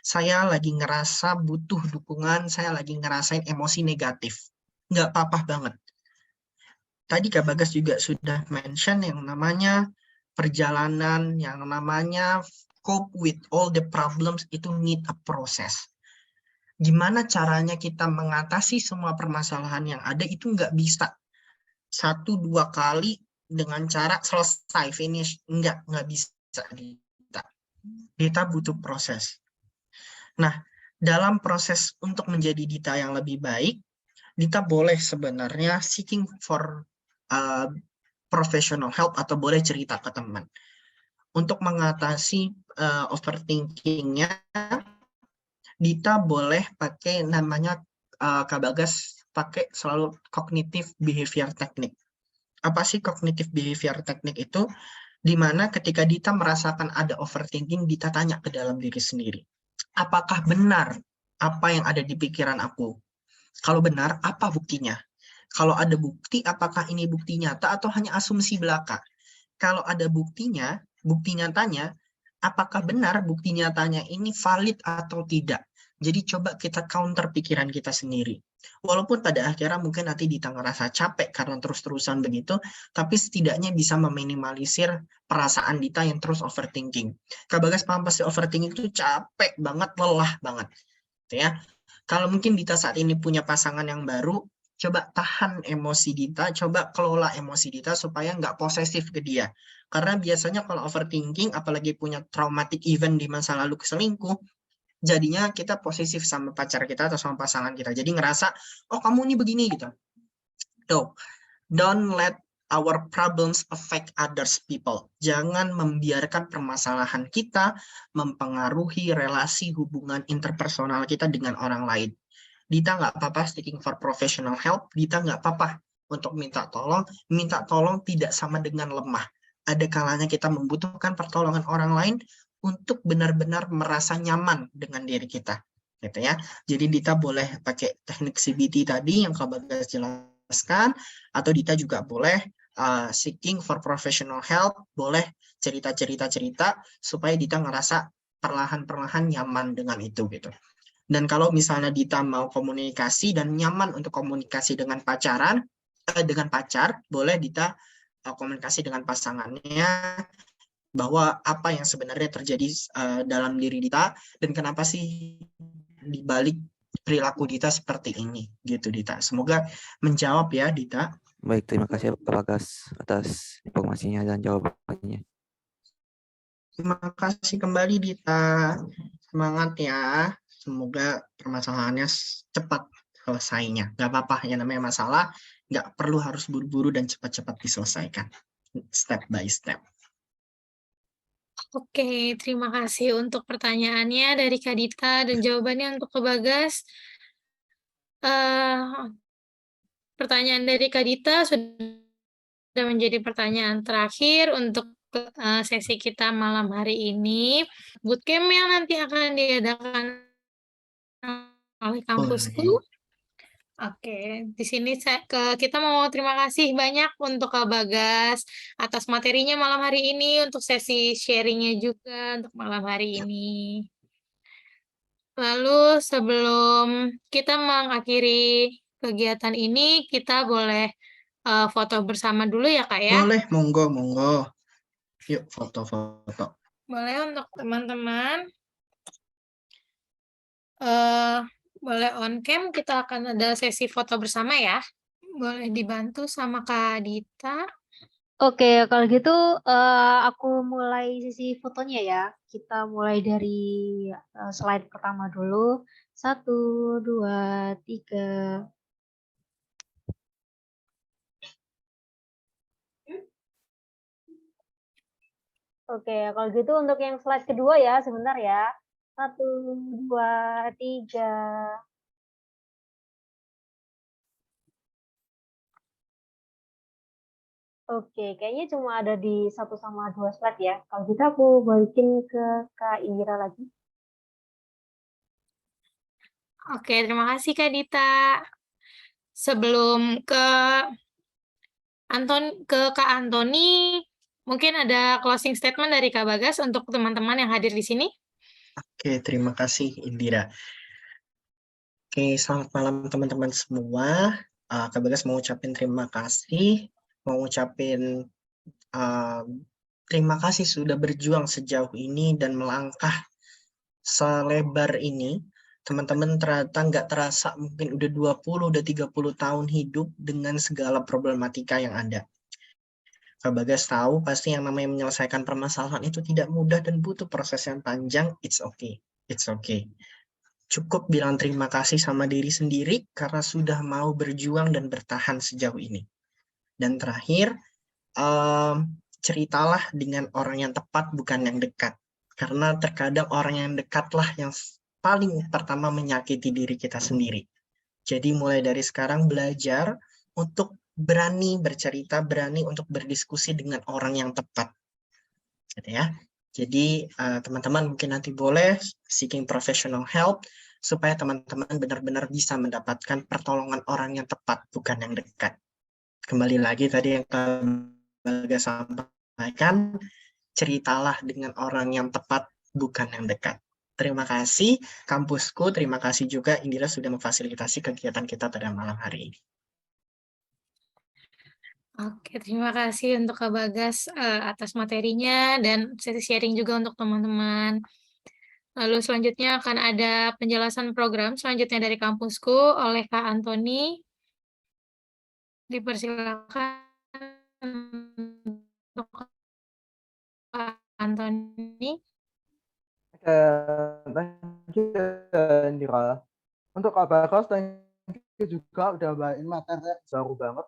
Saya lagi ngerasa butuh dukungan. Saya lagi ngerasain emosi negatif. Nggak apa-apa banget. Tadi Kak Bagas juga sudah mention yang namanya perjalanan, yang namanya cope with all the problems itu need a process. Gimana caranya kita mengatasi semua permasalahan yang ada itu nggak bisa 1-2 kali dengan cara selesai finish, nggak bisa. Dita butuh proses. Nah, dalam proses untuk menjadi Dita yang lebih baik, Dita boleh sebenarnya seeking for professional help atau boleh cerita ke teman untuk mengatasi overthinkingnya. Dita boleh pakai namanya Kak Bagas pakai selalu cognitive behavior technique. Apa sih cognitive behavior technique itu? Di mana ketika Dita merasakan ada overthinking, Dita tanya ke dalam diri sendiri. Apakah benar apa yang ada di pikiran aku? Kalau benar, apa buktinya? Kalau ada bukti, apakah ini bukti nyata atau hanya asumsi belaka? Kalau ada buktinya, bukti nyatanya, apakah benar bukti nyatanya ini valid atau tidak? Jadi coba kita counter pikiran kita sendiri. Walaupun pada akhirnya mungkin nanti Dita ngerasa capek karena terus-terusan begitu, tapi setidaknya bisa meminimalisir perasaan Dita yang terus overthinking. Kak Bagas paham pasti overthinking itu capek banget, lelah banget. Ya. Kalau mungkin Dita saat ini punya pasangan yang baru, coba tahan emosi Dita, coba kelola emosi Dita supaya nggak posesif ke dia. Karena biasanya kalau overthinking, apalagi punya traumatic event di masa lalu keselingkuh, jadinya kita posesif sama pacar kita atau sama pasangan kita. Jadi ngerasa, oh kamu ini begini gitu. So, don't let our problems affect others people. Jangan membiarkan permasalahan kita mempengaruhi relasi hubungan interpersonal kita dengan orang lain. Dita nggak apa-apa seeking for professional help. Dita nggak apa-apa untuk minta tolong. Minta tolong tidak sama dengan lemah. Ada kalanya kita membutuhkan pertolongan orang lain untuk benar-benar merasa nyaman dengan diri kita, gitu ya. Jadi Dita boleh pakai teknik CBT tadi yang Kak Bagas jelaskan, atau Dita juga boleh seeking for professional help, boleh cerita-cerita supaya Dita ngerasa perlahan-perlahan nyaman dengan itu gitu. Dan kalau misalnya Dita mau komunikasi dan nyaman untuk komunikasi dengan dengan pacar, boleh Dita komunikasi dengan pasangannya bahwa apa yang sebenarnya terjadi dalam diri Dita dan kenapa sih dibalik perilaku Dita seperti ini gitu Dita. Semoga menjawab ya Dita. Baik, terima kasih Kak Bagas atas informasinya dan jawabannya. Terima kasih kembali Dita. Semangat ya. Semoga permasalahannya cepat selesainya. Nggak apa-apa, yang namanya masalah nggak perlu harus buru-buru dan cepat-cepat diselesaikan. Step by step. Oke, terima kasih untuk pertanyaannya dari Kak Dita dan jawabannya untuk Kak Bagas. Eh, pertanyaan dari Kak Dita sudah menjadi pertanyaan terakhir untuk sesi kita malam hari ini. Bootcamp yang nanti akan diadakan oleh kampusku. Boleh. Oke, di sini kita mau terima kasih banyak untuk Kak Bagas atas materinya malam hari ini, untuk sesi sharingnya juga untuk malam hari ini. Lalu sebelum kita mengakhiri kegiatan ini, kita boleh foto bersama dulu ya Kak ya? Boleh, monggo, monggo. Yuk foto-foto. Boleh untuk teman-teman. Boleh on cam, kita akan ada sesi foto bersama ya. Boleh dibantu sama Kak Dita. Oke, kalau gitu aku mulai sesi fotonya ya. Kita mulai dari slide pertama dulu. 1, 2, 3. Oke, kalau gitu untuk yang slide kedua ya, sebentar ya. 1, 2, 3. Oke, kayaknya cuma ada di 1 sama 2 slide ya. Kalau gitu aku balikin ke Kak Indira lagi. Oke, terima kasih Kak Dita. Sebelum ke Kak Antoni, mungkin ada closing statement dari Kak Bagas untuk teman-teman yang hadir di sini. Oke, terima kasih Indira. Oke, selamat malam teman-teman semua. Kak Bagas mau ucapin terima kasih, mau ucapin terima kasih sudah berjuang sejauh ini dan melangkah selebar ini. Teman-teman ternyata nggak terasa mungkin udah 20, udah 30 tahun hidup dengan segala problematika yang ada. Kak Bagas tahu pasti yang namanya menyelesaikan permasalahan itu tidak mudah dan butuh proses yang panjang. It's okay. It's okay. Cukup bilang terima kasih sama diri sendiri karena sudah mau berjuang dan bertahan sejauh ini. Dan terakhir, ceritalah dengan orang yang tepat, bukan yang dekat. Karena terkadang orang yang dekatlah yang paling pertama menyakiti diri kita sendiri. Jadi mulai dari sekarang belajar untuk berani bercerita, berani untuk berdiskusi dengan orang yang tepat. Gitu ya. Jadi teman-teman mungkin nanti boleh seeking professional help supaya teman-teman benar-benar bisa mendapatkan pertolongan orang yang tepat, bukan yang dekat. Kembali lagi tadi yang Kak Bagas sampaikan, ceritalah dengan orang yang tepat, bukan yang dekat. Terima kasih kampusku, terima kasih juga Indira sudah memfasilitasi kegiatan kita pada malam hari ini. Oke, terima kasih untuk Kak Bagas atas materinya dan sesi sharing juga untuk teman-teman. Lalu selanjutnya akan ada penjelasan program selanjutnya dari kampusku oleh Kak Antoni. Dipersilakan untuk Kak Antoni. Oke, thank you Indira. Untuk Kak Bagas, thank you juga udah bawain materi baru banget.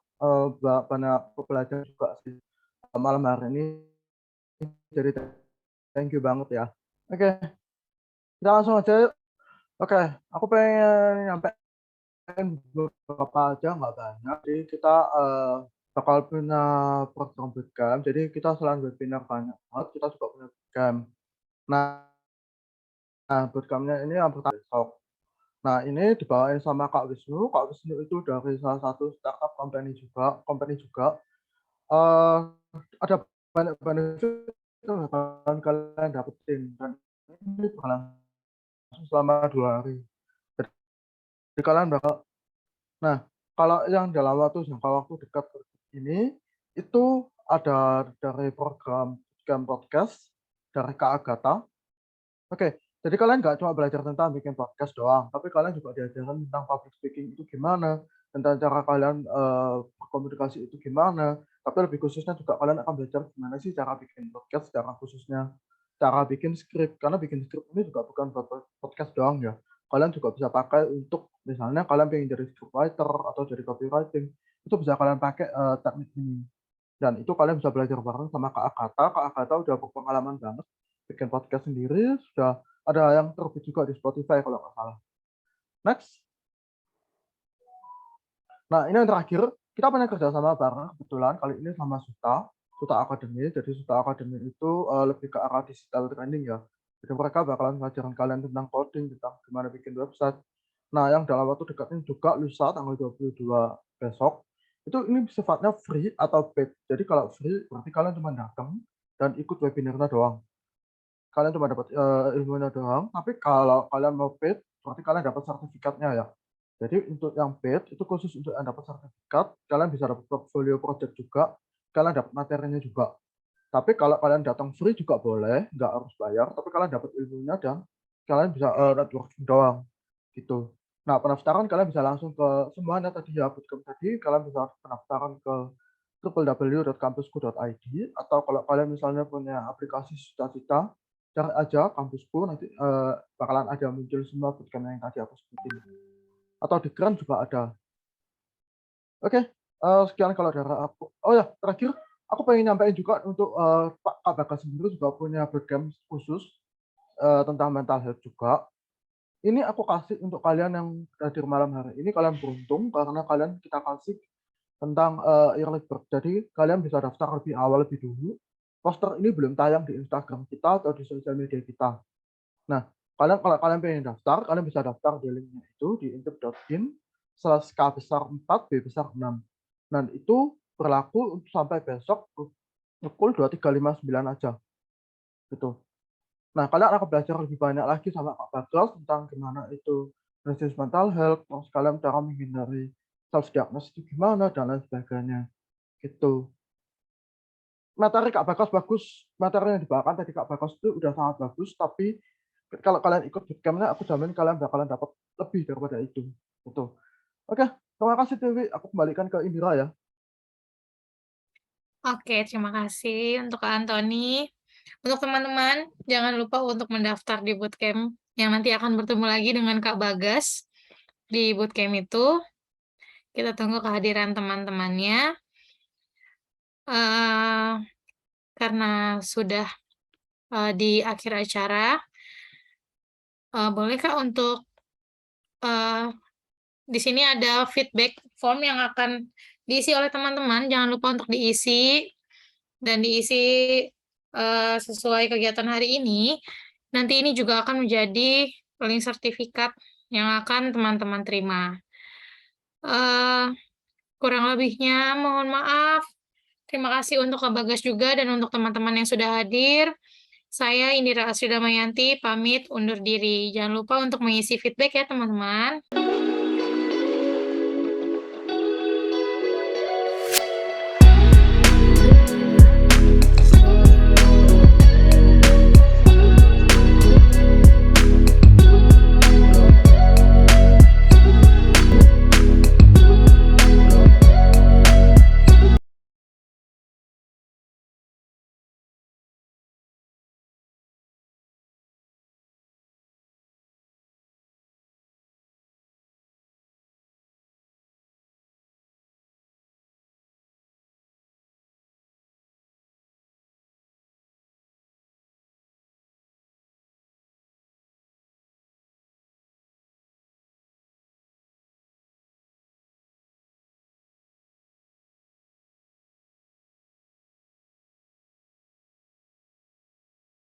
Banyak pelajar juga sih malam hari ini. Jadi thank you banget ya. Oke, kita langsung aja. Oke, aku pengen nyampein beberapa aja, nggak banyak. Jadi kita bakal punya program bootcamp. Jadi kita selain webinar banyak banget, kita juga punya bootcamp. Nah, bootcampnya ini yang pertama besok. Nah, ini dibawain sama Kak Wisnu. Kak Wisnu itu dari salah satu startup company juga. Ada banyak benefit yang bakalan kalian dapetin. Dan ini bakalan selama 2 hari. Jadi kalian bakal, nah, kalau yang dalam jangka waktu dekat ini, itu ada dari program podcast dari Kak Agatha. Oke, jadi kalian nggak cuma belajar tentang bikin podcast doang, tapi kalian juga diajarkan tentang public speaking itu gimana, tentang cara kalian berkomunikasi itu gimana, tapi lebih khususnya juga kalian akan belajar gimana sih cara bikin podcast secara khususnya. cara bikin skrip, karena bikin skrip ini juga bukan buat podcast doang ya. Kalian juga bisa pakai untuk misalnya kalian pengen jadi scriptwriter atau jadi copywriting, itu bisa kalian pakai teknik ini. Dan itu kalian bisa belajar bareng sama Kak Agatha. Kak Agatha udah berpengalaman banget bikin podcast sendiri, sudah ada yang terbit juga di Spotify kalau nggak salah. Next. Nah, ini yang terakhir, kita pernah kerja sama bareng kebetulan kali ini sama Suta Academy. Jadi Suta Academy itu lebih ke arah digital training ya. Jadi mereka bakalan ngajarin kalian tentang coding, tentang gimana bikin website. Nah, yang dalam waktu dekat ini juga lusa tanggal 22 besok, itu ini sifatnya free atau paid. Jadi kalau free berarti kalian cuma datang dan ikut webinarnya doang. Kalian cuma dapat ilmunya doang, tapi kalau kalian mau paid berarti kalian dapat sertifikatnya ya. Jadi untuk yang paid itu khusus untuk yang dapat sertifikat, kalian bisa dapat portfolio project juga, kalian dapat materinya juga. Tapi kalau kalian datang free juga boleh, nggak harus bayar, tapi kalian dapat ilmunya dan kalian bisa networking doang gitu. Nah, pendaftaran kalian bisa langsung ke semuanya tadi ya, bootcamp tadi, kalian bisa pendaftaran ke www.kampusku.id, atau kalau kalian misalnya punya aplikasi Cita-Cita, cari aja kampusku, nanti bakalan ada muncul semua bootcamp yang tadi aku sebutin. Atau di Grand juga ada. Oke, sekian kalau dari aku. Oh ya, terakhir aku pengen nyampein juga untuk Pak Kak Bagas sendiri juga punya bootcamp khusus tentang mental health juga. Ini aku kasih untuk kalian yang hadir malam hari ini, kalian beruntung karena kalian kita kasih tentang early bird. Jadi kalian bisa daftar lebih awal, lebih dulu. Poster ini belum tayang di Instagram kita atau di sosial media kita. Nah, kalau kalian pengen daftar, kalian bisa daftar di linknya itu di intip.in/K besar 4 B besar 6. Dan itu berlaku untuk sampai besok pukul 23.59 aja. Gitu. Nah, kalian akan belajar lebih banyak lagi sama Kak Bagas tentang gimana itu krisis mental health, terus kalian cara menghindari self-diagnosis itu gimana, dan lain sebagainya. Gitu. Materi Kak Bagas bagus, materi yang dibawakan tadi Kak Bagas itu udah sangat bagus, tapi kalau kalian ikut bootcamp-nya, aku jamin kalian bakalan dapat lebih daripada itu. Gitu. Oke, terima kasih Dewi. Aku kembalikan ke Indira ya. Oke, terima kasih untuk Kak Antoni. Untuk teman-teman, jangan lupa untuk mendaftar di bootcamp yang nanti akan bertemu lagi dengan Kak Bagas di bootcamp itu. Kita tunggu kehadiran teman-temannya. Karena sudah di akhir acara, boleh Kak untuk di sini ada feedback form yang akan diisi oleh teman-teman. Jangan lupa untuk diisi dan diisi sesuai kegiatan hari ini. Nanti ini juga akan menjadi link sertifikat yang akan teman-teman terima. Kurang lebihnya mohon maaf. Terima kasih untuk Kak Bagas juga dan untuk teman-teman yang sudah hadir. Saya Indira Asri Damayanti pamit undur diri. Jangan lupa untuk mengisi feedback ya teman-teman.